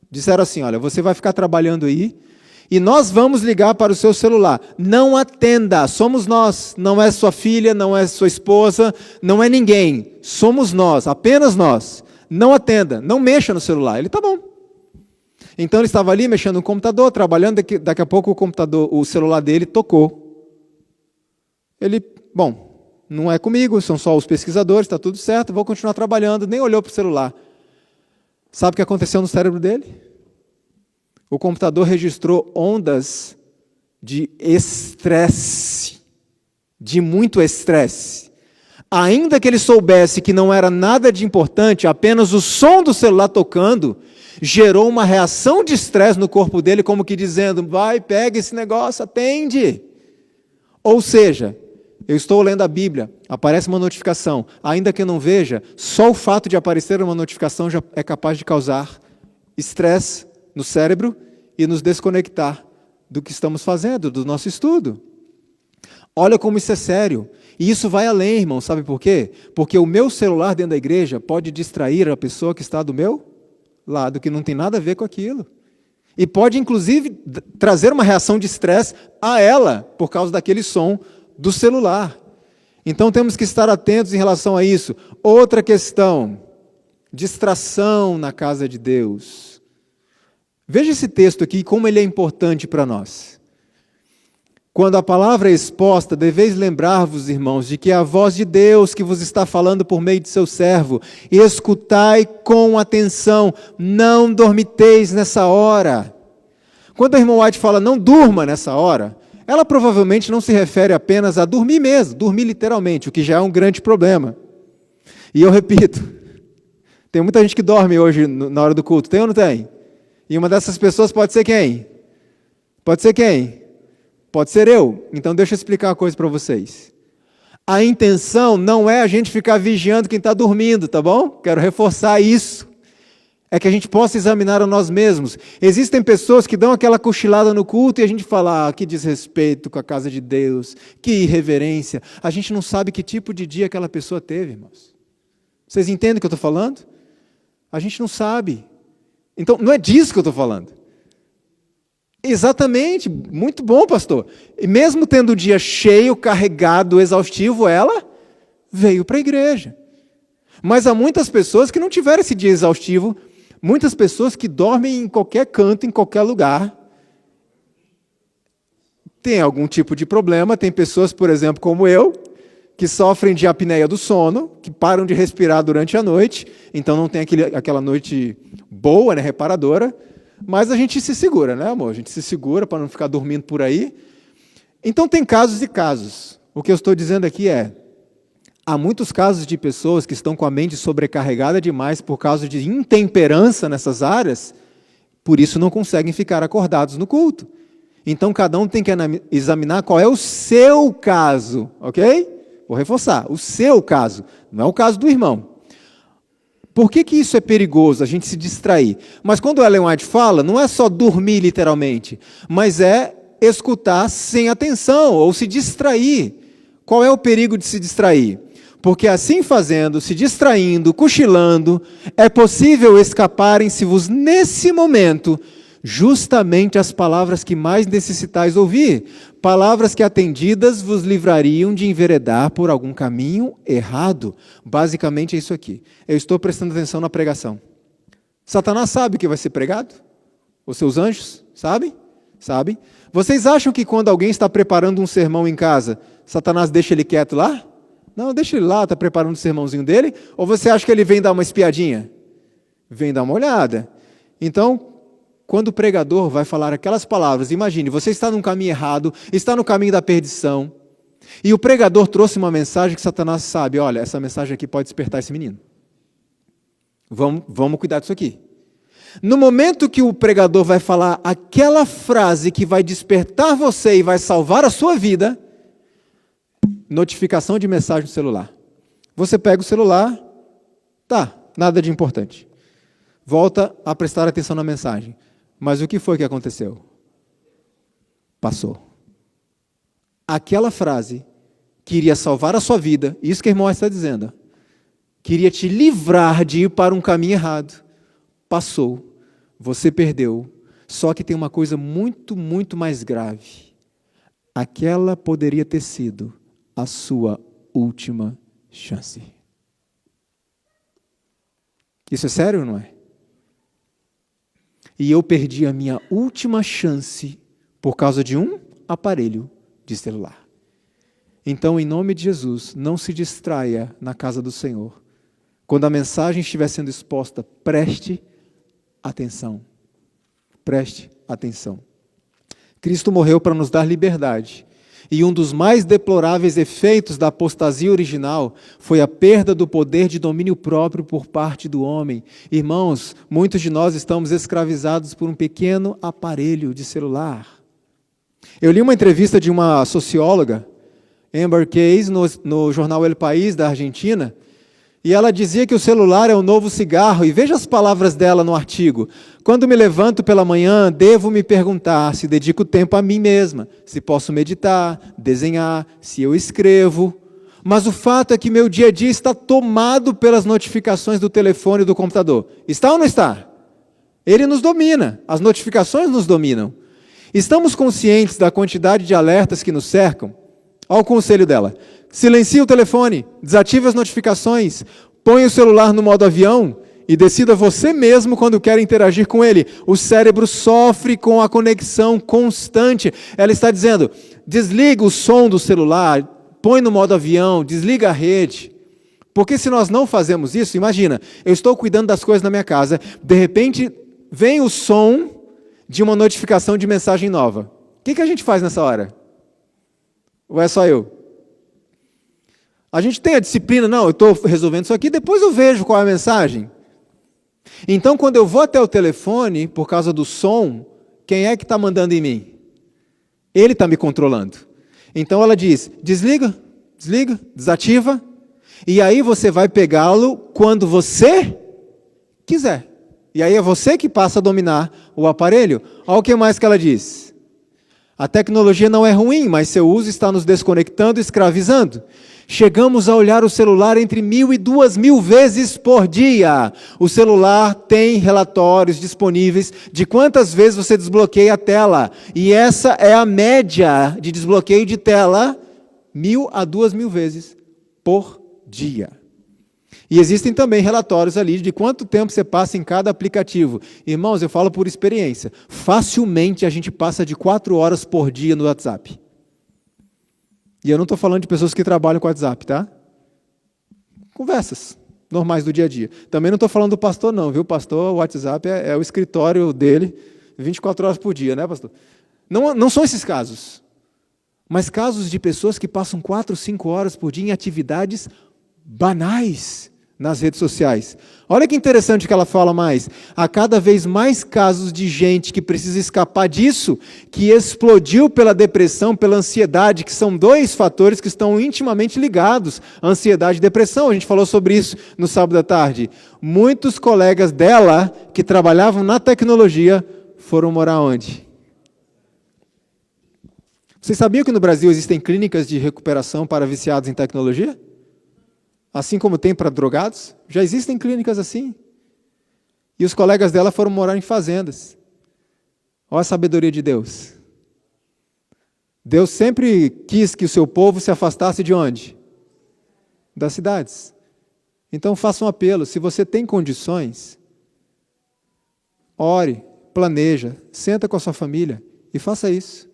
Disseram assim, olha, você vai ficar trabalhando aí, e nós vamos ligar para o seu celular. Não atenda, somos nós, não é sua filha, não é sua esposa, não é ninguém. Somos nós, apenas nós. Não atenda, não mexa no celular. Ele, tá bom. Então ele estava ali mexendo no computador, trabalhando, daqui a pouco o celular dele tocou. Ele, bom, não é comigo, são só os pesquisadores, está tudo certo, vou continuar trabalhando, nem olhou para o celular. Sabe o que aconteceu no cérebro dele? O computador registrou ondas de estresse, de muito estresse. Ainda que ele soubesse que não era nada de importante, apenas o som do celular tocando, gerou uma reação de estresse no corpo dele, como que dizendo, vai, pega esse negócio, atende. Ou seja, eu estou lendo a Bíblia, aparece uma notificação, ainda que eu não veja, só o fato de aparecer uma notificação já é capaz de causar estresse no cérebro e nos desconectar do que estamos fazendo, do nosso estudo. Olha como isso é sério. E isso vai além, irmão, sabe por quê? Porque o meu celular dentro da igreja pode distrair a pessoa que está do meu lado, que não tem nada a ver com aquilo. E pode, inclusive, trazer uma reação de estresse a ela, por causa daquele som do celular. Então temos que estar atentos em relação a isso. Outra questão, distração na casa de Deus. Veja esse texto aqui, como ele é importante para nós. Quando a palavra é exposta, deveis lembrar-vos, irmãos, de que é a voz de Deus que vos está falando por meio de seu servo. E escutai com atenção, não dormiteis nessa hora. Quando a irmã White fala não durma nessa hora, ela provavelmente não se refere apenas a dormir mesmo, dormir literalmente, o que já é um grande problema. E eu repito, tem muita gente que dorme hoje na hora do culto, tem ou não tem? E uma dessas pessoas pode ser quem? Pode ser quem? Pode ser eu. Então deixa eu explicar uma coisa para vocês. A intenção não é a gente ficar vigiando quem está dormindo, tá bom? Quero reforçar isso. É que a gente possa examinar a nós mesmos. Existem pessoas que dão aquela cochilada no culto e a gente fala, que desrespeito com a casa de Deus, que irreverência. A gente não sabe que tipo de dia aquela pessoa teve, irmãos. Vocês entendem o que eu estou falando? A gente não sabe. Então, não é disso que eu estou falando. Exatamente, muito bom, pastor. E mesmo tendo o dia cheio, carregado, exaustivo, ela veio para a igreja. Mas há muitas pessoas que não tiveram esse dia exaustivo, muitas pessoas que dormem em qualquer canto, em qualquer lugar. Tem algum tipo de problema, tem pessoas, por exemplo, como eu, que sofrem de apneia do sono, que param de respirar durante a noite, então não tem aquela noite boa, né, reparadora, mas a gente se segura, né, amor? A gente se segura para não ficar dormindo por aí. Então tem casos e casos. O que eu estou dizendo aqui é, há muitos casos de pessoas que estão com a mente sobrecarregada demais por causa de intemperança nessas áreas, por isso não conseguem ficar acordados no culto. Então cada um tem que examinar qual é o seu caso, ok? Vou reforçar, o seu caso, não é o caso do irmão. Por que isso é perigoso, a gente se distrair? Mas quando Ellen White fala, não é só dormir literalmente, mas é escutar sem atenção ou se distrair. Qual é o perigo de se distrair? Porque assim fazendo, se distraindo, cochilando, é possível escaparem-se-vos nesse momento justamente as palavras que mais necessitais ouvir, palavras que atendidas vos livrariam de enveredar por algum caminho errado. Basicamente é isso aqui. Eu estou prestando atenção na pregação. Satanás sabe o que vai ser pregado? Os seus anjos sabem? Sabem? Vocês acham que quando alguém está preparando um sermão em casa, Satanás deixa ele quieto lá? Não, deixa ele lá, está preparando o sermãozinho dele. Ou você acha que ele vem dar uma espiadinha? Vem dar uma olhada. Então, quando o pregador vai falar aquelas palavras, imagine, você está num caminho errado, está no caminho da perdição, e o pregador trouxe uma mensagem que Satanás sabe, olha, essa mensagem aqui pode despertar esse menino. Vamos cuidar disso aqui. No momento que o pregador vai falar aquela frase que vai despertar você e vai salvar a sua vida, notificação de mensagem no celular. Você pega o celular, tá, nada de importante. Volta a prestar atenção na mensagem. Mas o que foi que aconteceu? Passou. Aquela frase que iria salvar a sua vida, isso que a irmã está dizendo, queria te livrar de ir para um caminho errado. Passou. Você perdeu. Só que tem uma coisa muito, muito mais grave. Aquela poderia ter sido a sua última chance. Isso é sério ou não é? E eu perdi a minha última chance por causa de um aparelho de celular. Então, em nome de Jesus, não se distraia na casa do Senhor. Quando a mensagem estiver sendo exposta, preste atenção. Preste atenção. Cristo morreu para nos dar liberdade. E um dos mais deploráveis efeitos da apostasia original foi a perda do poder de domínio próprio por parte do homem. Irmãos, muitos de nós estamos escravizados por um pequeno aparelho de celular. Eu li uma entrevista de uma socióloga, Amber Case, no jornal El País, da Argentina, e ela dizia que o celular é o novo cigarro, e veja as palavras dela no artigo. Quando me levanto pela manhã, devo me perguntar se dedico tempo a mim mesma, se posso meditar, desenhar, se eu escrevo. Mas o fato é que meu dia a dia está tomado pelas notificações do telefone e do computador. Está ou não está? Ele nos domina, as notificações nos dominam. Estamos conscientes da quantidade de alertas que nos cercam? Olha o conselho dela. Silencie o telefone, desative as notificações, põe o celular no modo avião e decida você mesmo quando quer interagir com ele. O cérebro sofre com a conexão constante. Ela está dizendo, desliga o som do celular, põe no modo avião, desliga a rede. Porque se nós não fazemos isso, imagina, eu estou cuidando das coisas na minha casa, de repente vem o som de uma notificação de mensagem nova. O que a gente faz nessa hora? Ou é só eu? A gente tem a disciplina, não, eu estou resolvendo isso aqui, depois eu vejo qual é a mensagem. Então, quando eu vou até o telefone, por causa do som, quem é que está mandando em mim? Ele está me controlando. Então ela diz, desliga, desativa, e aí você vai pegá-lo quando você quiser. E aí é você que passa a dominar o aparelho. Olha o que mais que ela diz. A tecnologia não é ruim, mas seu uso está nos desconectando e escravizando. Chegamos a olhar o celular entre 1.000 e 2.000 vezes por dia. O celular tem relatórios disponíveis de quantas vezes você desbloqueia a tela. E essa é a média de desbloqueio de tela, 1.000 a 2.000 vezes por dia. E existem também relatórios ali de quanto tempo você passa em cada aplicativo. Irmãos, eu falo por experiência. Facilmente a gente passa de 4 horas por dia no WhatsApp. E eu não estou falando de pessoas que trabalham com WhatsApp, tá? Conversas normais do dia a dia. Também não estou falando do pastor não, viu? Pastor, o WhatsApp é o escritório dele 24 horas por dia, né, pastor? Não são esses casos. Mas casos de pessoas que passam 4, 5 horas por dia em atividades banais nas redes sociais. Olha que interessante que ela fala mais. Há cada vez mais casos de gente que precisa escapar disso, que explodiu pela depressão, pela ansiedade, que são 2 fatores que estão intimamente ligados, ansiedade e depressão. A gente falou sobre isso no sábado à tarde. Muitos colegas dela, que trabalhavam na tecnologia, foram morar onde? Vocês sabiam que no Brasil existem clínicas de recuperação para viciados em tecnologia? Assim como tem para drogados, já existem clínicas assim. E os colegas dela foram morar em fazendas. Olha a sabedoria de Deus. Deus sempre quis que o seu povo se afastasse de onde? Das cidades. Então faça um apelo, se você tem condições, ore, planeja, senta com a sua família e faça isso.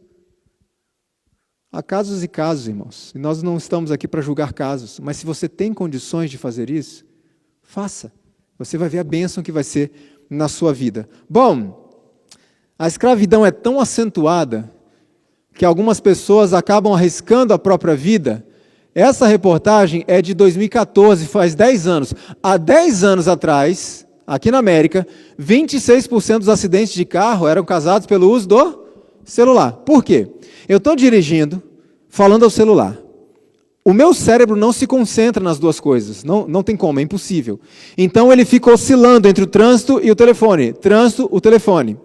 Há casos e casos, irmãos, e nós não estamos aqui para julgar casos, mas se você tem condições de fazer isso, faça. Você vai ver a bênção que vai ser na sua vida. Bom, a escravidão é tão acentuada que algumas pessoas acabam arriscando a própria vida. Essa reportagem é de 2014, faz 10 anos. Há 10 anos atrás, aqui na América, 26% dos acidentes de carro eram causados pelo uso do celular. Por quê? Eu estou dirigindo, falando ao celular. O meu cérebro não se concentra nas duas coisas. Não tem como, é impossível. Então ele fica oscilando entre o trânsito e o telefone. Trânsito, o telefone.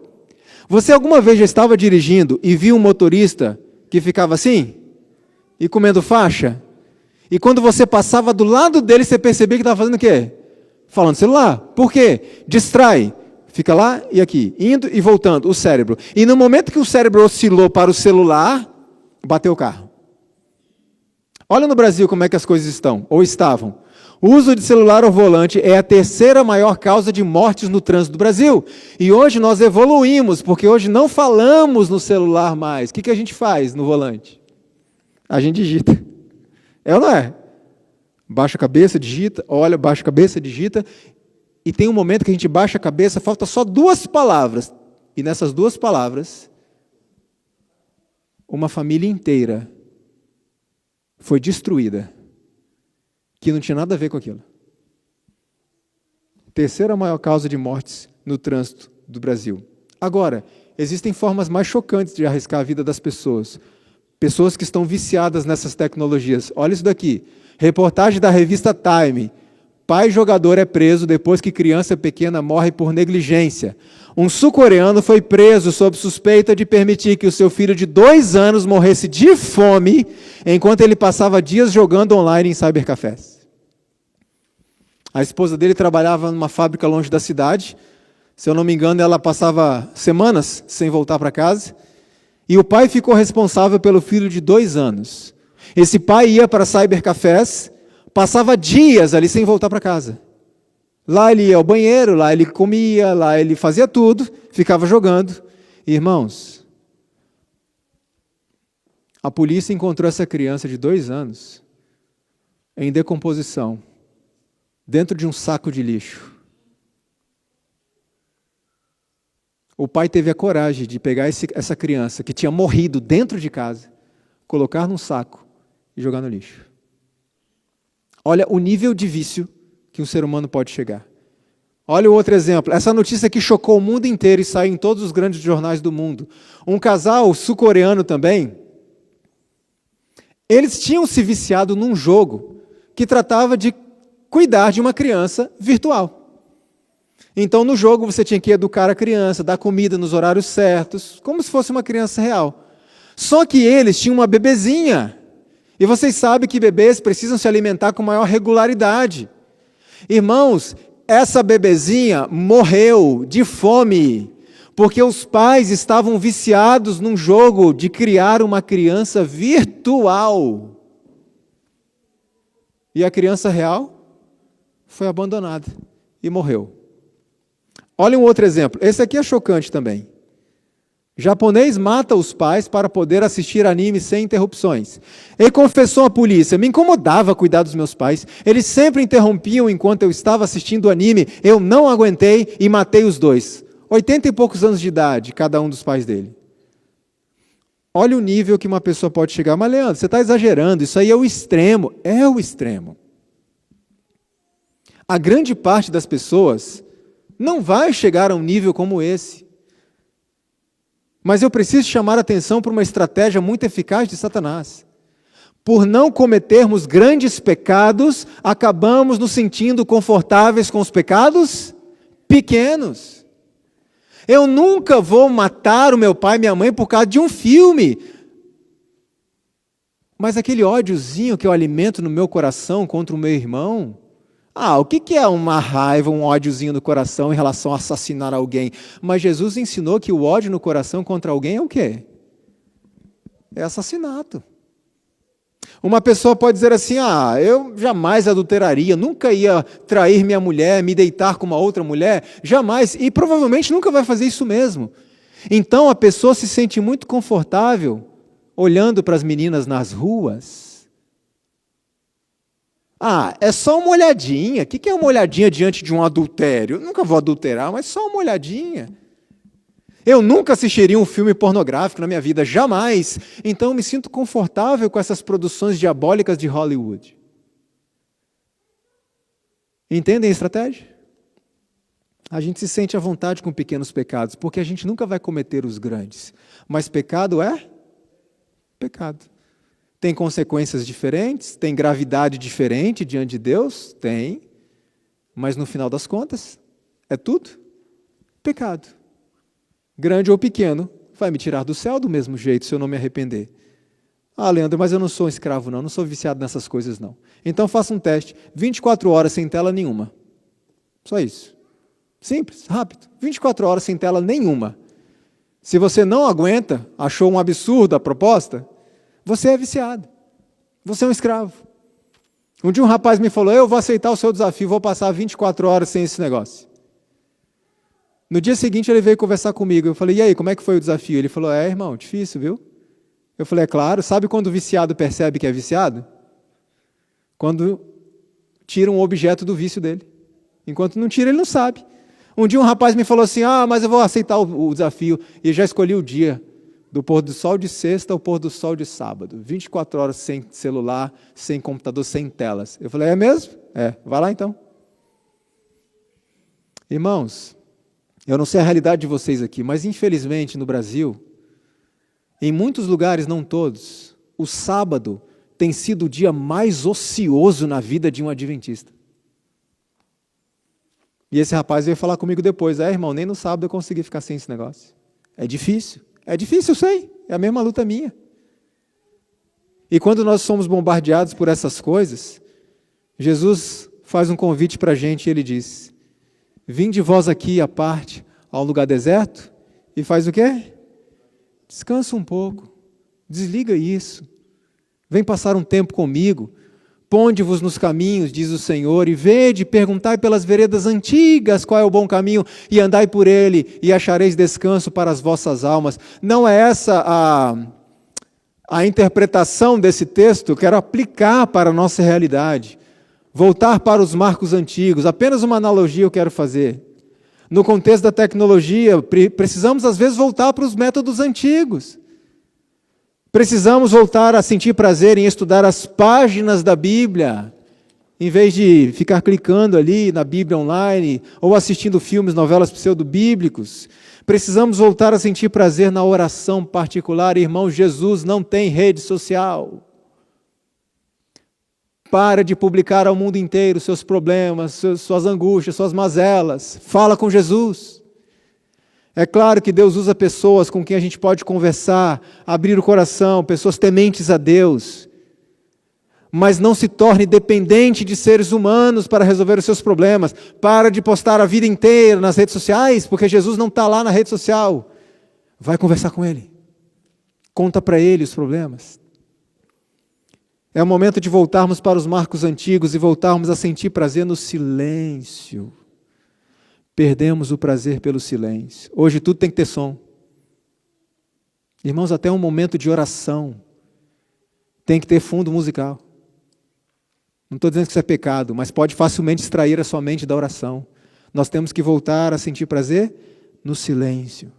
Você alguma vez já estava dirigindo e viu um motorista que ficava assim? E comendo faixa? E quando você passava do lado dele, você percebia que estava fazendo o quê? Falando celular. Por quê? Distrai. Fica lá e aqui, indo e voltando, o cérebro. E no momento que o cérebro oscilou para o celular, bateu o carro. Olha no Brasil como é que as coisas estão, ou estavam. O uso de celular ao volante é a 3ª maior causa de mortes no trânsito do Brasil. E hoje nós evoluímos, porque hoje não falamos no celular mais. O que a gente faz no volante? A gente digita. É ou não é? Baixa a cabeça, digita, olha, baixa a cabeça, digita. E tem um momento que a gente baixa a cabeça, falta só 2 palavras. E nessas 2 palavras, uma família inteira foi destruída, que não tinha nada a ver com aquilo. 3ª maior causa de mortes no trânsito do Brasil. Agora, existem formas mais chocantes de arriscar a vida das pessoas. Pessoas que estão viciadas nessas tecnologias. Olha isso daqui. Reportagem da revista Time. pai jogador é preso depois que criança pequena morre por negligência. Um sul-coreano foi preso sob suspeita de permitir que o seu filho de 2 anos morresse de fome enquanto ele passava dias jogando online em cybercafés. A esposa dele trabalhava numa fábrica longe da cidade. Se eu não me engano, ela passava semanas sem voltar para casa. E o pai ficou responsável pelo filho de 2 anos. Esse pai ia para cybercafés, passava dias ali sem voltar para casa. Lá ele ia ao banheiro, lá ele comia, lá ele fazia tudo, ficava jogando. Irmãos, a polícia encontrou essa criança de 2 anos em decomposição, dentro de um saco de lixo. O pai teve a coragem de pegar essa criança que tinha morrido dentro de casa, colocar num saco e jogar no lixo. Olha o nível de vício que um ser humano pode chegar. Olha o outro exemplo. Essa notícia que chocou o mundo inteiro e saiu em todos os grandes jornais do mundo. Um casal sul-coreano também, eles tinham se viciado num jogo que tratava de cuidar de uma criança virtual. Então, no jogo, você tinha que educar a criança, dar comida nos horários certos, como se fosse uma criança real. Só que eles tinham uma bebezinha. E vocês sabem que bebês precisam se alimentar com maior regularidade. Irmãos, essa bebezinha morreu de fome, porque os pais estavam viciados num jogo de criar uma criança virtual. E a criança real foi abandonada e morreu. Olha um outro exemplo. Esse aqui é chocante também. Japonês mata os pais para poder assistir anime sem interrupções. Ele confessou à polícia: me incomodava cuidar dos meus pais. Eles sempre interrompiam enquanto eu estava assistindo o anime. Eu não aguentei e matei os 2. 80 e poucos anos de idade, cada um dos pais dele. Olha o nível que uma pessoa pode chegar. Mas, Leandro, você está exagerando. Isso aí é o extremo. É o extremo. A grande parte das pessoas não vai chegar a um nível como esse. Mas eu preciso chamar a atenção para uma estratégia muito eficaz de Satanás. Por não cometermos grandes pecados, acabamos nos sentindo confortáveis com os pecados pequenos. Eu nunca vou matar o meu pai e minha mãe por causa de um filme. Mas aquele ódiozinho que eu alimento no meu coração contra o meu irmão, o que é uma raiva, um ódiozinho no coração em relação a assassinar alguém? Mas Jesus ensinou que o ódio no coração contra alguém é o quê? É assassinato. Uma pessoa pode dizer assim: eu jamais adulteraria, nunca ia trair minha mulher, me deitar com uma outra mulher, jamais, e provavelmente nunca vai fazer isso mesmo. Então a pessoa se sente muito confortável olhando para as meninas nas ruas. É só uma olhadinha. O que é uma olhadinha diante de um adultério? Eu nunca vou adulterar, mas só uma olhadinha. Eu nunca assistiria um filme pornográfico na minha vida, jamais. Então eu me sinto confortável com essas produções diabólicas de Hollywood. Entendem a estratégia? A gente se sente à vontade com pequenos pecados, porque a gente nunca vai cometer os grandes. Mas pecado é pecado. Tem consequências diferentes, tem gravidade diferente diante de Deus? Tem. Mas no final das contas, é tudo pecado. Grande ou pequeno, vai me tirar do céu do mesmo jeito se eu não me arrepender. Leandro, mas eu não sou um escravo não sou viciado nessas coisas não. Então faça um teste, 24 horas sem tela nenhuma. Só isso. Simples, rápido. 24 horas sem tela nenhuma. Se você não aguenta, achou um absurdo a proposta, você é viciado. Você é um escravo. Um dia um rapaz me falou: eu vou aceitar o seu desafio, vou passar 24 horas sem esse negócio. No dia seguinte ele veio conversar comigo. Eu falei: e aí, como é que foi o desafio? Ele falou: irmão, difícil, viu? Eu falei: é claro. Sabe quando o viciado percebe que é viciado? Quando tira um objeto do vício dele. Enquanto não tira, ele não sabe. Um dia um rapaz me falou assim: mas eu vou aceitar o desafio. E já escolhi o dia. Do pôr do sol de sexta ao pôr do sol de sábado. 24 horas sem celular, sem computador, sem telas. Eu falei: é mesmo? Vai lá então. Irmãos, eu não sei a realidade de vocês aqui, mas infelizmente no Brasil, em muitos lugares, não todos, o sábado tem sido o dia mais ocioso na vida de um adventista. E esse rapaz veio falar comigo depois, irmão, nem no sábado eu consegui ficar sem esse negócio. É difícil, eu sei, é a mesma luta minha. E quando nós somos bombardeados por essas coisas, Jesus faz um convite para a gente e ele diz, vinde vós aqui à parte, ao lugar deserto, e faz o quê? Descansa um pouco, desliga isso, vem passar um tempo comigo, ponde-vos nos caminhos, diz o Senhor, e vede, perguntai pelas veredas antigas qual é o bom caminho, e andai por ele, e achareis descanso para as vossas almas. Não é essa a interpretação desse texto? Eu quero aplicar para a nossa realidade. Voltar para os marcos antigos, apenas uma analogia eu quero fazer. No contexto da tecnologia, precisamos às vezes voltar para os métodos antigos. Precisamos voltar a sentir prazer em estudar as páginas da Bíblia, em vez de ficar clicando ali na Bíblia online, ou assistindo filmes, novelas pseudo-bíblicos. Precisamos voltar a sentir prazer na oração particular. Irmão, Jesus não tem rede social. Para de publicar ao mundo inteiro seus problemas, suas angústias, suas mazelas. Fala com Jesus. É claro que Deus usa pessoas com quem a gente pode conversar, abrir o coração, pessoas tementes a Deus. Mas não se torne dependente de seres humanos para resolver os seus problemas. Para de postar a vida inteira nas redes sociais, porque Jesus não está lá na rede social. Vai conversar com Ele. Conta para Ele os problemas. É o momento de voltarmos para os marcos antigos e voltarmos a sentir prazer no silêncio. Perdemos o prazer pelo silêncio. Hoje tudo tem que ter som. Irmãos, até um momento de oração tem que ter fundo musical. Não estou dizendo que isso é pecado, mas pode facilmente distrair a sua mente da oração. Nós temos que voltar a sentir prazer no silêncio.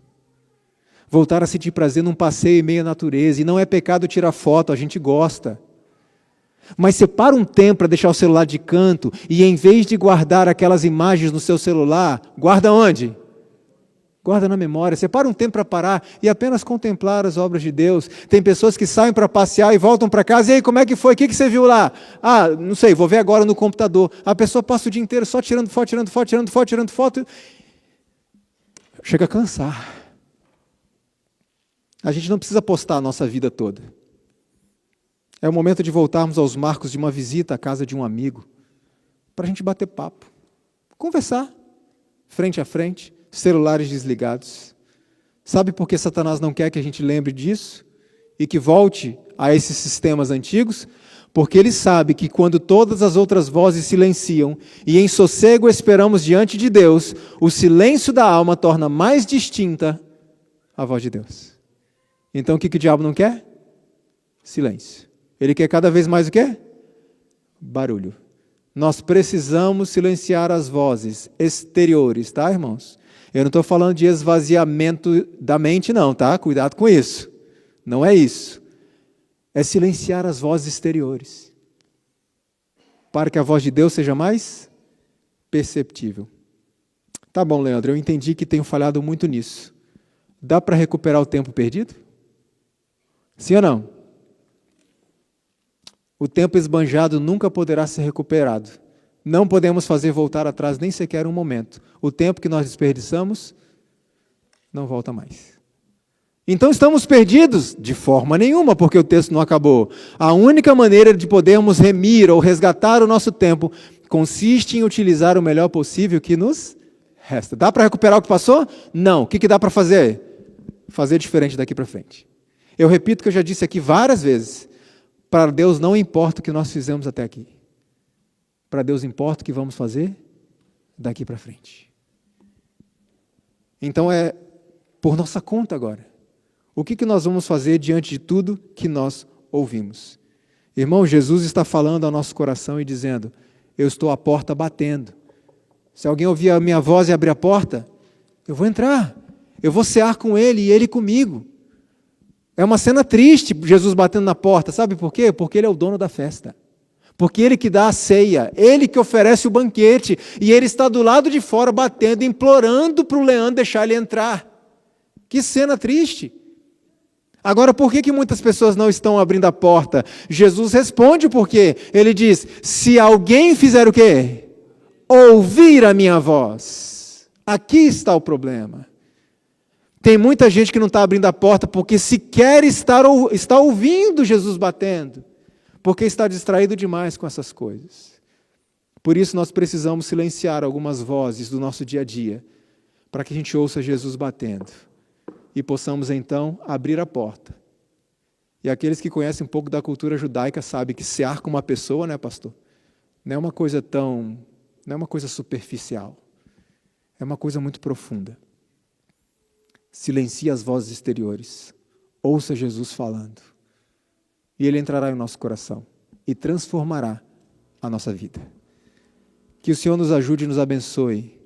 Voltar a sentir prazer num passeio em meio à natureza. E não é pecado tirar foto, a gente gosta. Mas separa um tempo para deixar o celular de canto e em vez de guardar aquelas imagens no seu celular, guarda onde? Guarda na memória. Separa um tempo para parar e apenas contemplar as obras de Deus. Tem pessoas que saem para passear e voltam para casa. E aí, como é que foi? O que você viu lá? Ah, não sei, vou ver agora no computador. A pessoa passa o dia inteiro só tirando foto. Chega a cansar. A gente não precisa postar a nossa vida toda. É o momento de voltarmos aos marcos de uma visita à casa de um amigo, para a gente bater papo, conversar, frente a frente, celulares desligados. Sabe por que Satanás não quer que a gente lembre disso? E que volte a esses sistemas antigos? Porque ele sabe que quando todas as outras vozes silenciam e em sossego esperamos diante de Deus, o silêncio da alma torna mais distinta a voz de Deus. Então o que o diabo não quer? Silêncio. Ele quer cada vez mais o quê? Barulho. Nós precisamos silenciar as vozes exteriores, tá, irmãos? Eu não estou falando de esvaziamento da mente, não, tá? Cuidado com isso. Não é isso. É silenciar as vozes exteriores, para que a voz de Deus seja mais perceptível. Tá bom, Leandro, eu entendi que tenho falhado muito nisso. Dá para recuperar o tempo perdido? Sim ou não? O tempo esbanjado nunca poderá ser recuperado. Não podemos fazer voltar atrás nem sequer um momento. O tempo que nós desperdiçamos não volta mais. Então estamos perdidos? De forma nenhuma, porque o texto não acabou. A única maneira de podermos remir ou resgatar o nosso tempo consiste em utilizar o melhor possível que nos resta. Dá para recuperar o que passou? Não. O que dá para fazer? Fazer diferente daqui para frente. Eu repito o que eu já disse aqui várias vezes. Para Deus não importa o que nós fizemos até aqui. Para Deus importa o que vamos fazer daqui para frente. Então é por nossa conta agora. O que nós vamos fazer diante de tudo que nós ouvimos? Irmão, Jesus está falando ao nosso coração e dizendo, eu estou à porta batendo. Se alguém ouvir a minha voz e abrir a porta, eu vou entrar. Eu vou cear com Ele e Ele comigo. É uma cena triste, Jesus batendo na porta. Sabe por quê? Porque Ele é o dono da festa. Porque Ele que dá a ceia. Ele que oferece o banquete. E Ele está do lado de fora batendo, implorando para o Leandro deixar ele entrar. Que cena triste. Agora, por que muitas pessoas não estão abrindo a porta? Jesus responde o porquê. Ele diz, se alguém fizer o quê? ouvir a minha voz. Aqui está o problema. Tem muita gente que não está abrindo a porta porque sequer está ouvindo Jesus batendo, porque está distraído demais com essas coisas. Por isso nós precisamos silenciar algumas vozes do nosso dia a dia, para que a gente ouça Jesus batendo e possamos então abrir a porta. E aqueles que conhecem um pouco da cultura judaica sabem que cear com uma pessoa, né, pastor? Não é uma coisa superficial. É uma coisa muito profunda. Silencie as vozes exteriores. Ouça Jesus falando. E Ele entrará em nosso coração e transformará a nossa vida. Que o Senhor nos ajude e nos abençoe,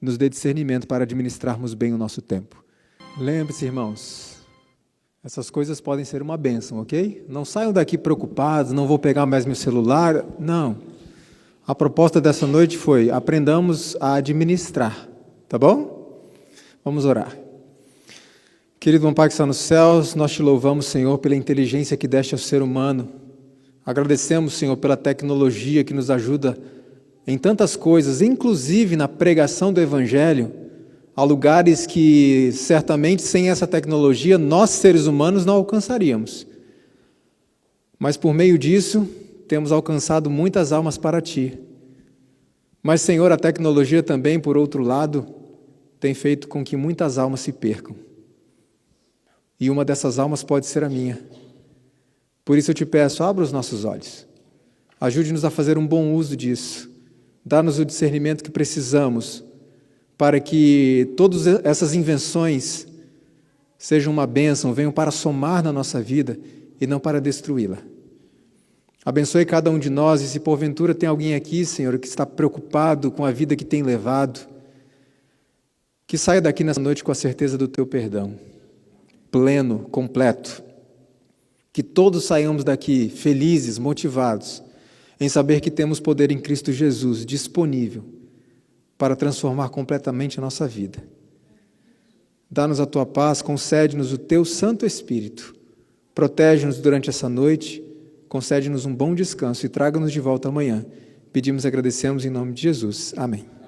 nos dê discernimento para administrarmos bem o nosso tempo. Lembre-se, irmãos, essas coisas podem ser uma bênção, ok? Não saiam daqui preocupados, não vou pegar mais meu celular. Não. A proposta dessa noite foi, aprendamos a administrar, tá bom? Vamos orar. Querido bom Pai que está nos céus, nós te louvamos, Senhor, pela inteligência que deste ao ser humano. Agradecemos, Senhor, pela tecnologia que nos ajuda em tantas coisas, inclusive na pregação do Evangelho, a lugares que certamente sem essa tecnologia nós, seres humanos, não alcançaríamos. Mas por meio disso, temos alcançado muitas almas para Ti. Mas, Senhor, a tecnologia também, por outro lado, tem feito com que muitas almas se percam. E uma dessas almas pode ser a minha. Por isso eu te peço, abra os nossos olhos. Ajude-nos a fazer um bom uso disso. Dá-nos o discernimento que precisamos para que todas essas invenções sejam uma bênção, venham para somar na nossa vida e não para destruí-la. Abençoe cada um de nós, e se porventura tem alguém aqui, Senhor, que está preocupado com a vida que tem levado, que saia daqui nessa noite com a certeza do Teu perdão, pleno, completo. Que todos saiamos daqui felizes, motivados, em saber que temos poder em Cristo Jesus disponível para transformar completamente a nossa vida. Dá-nos a Tua paz, concede-nos o Teu Santo Espírito, protege-nos durante essa noite, concede-nos um bom descanso e traga-nos de volta amanhã. Pedimos e agradecemos em nome de Jesus. Amém.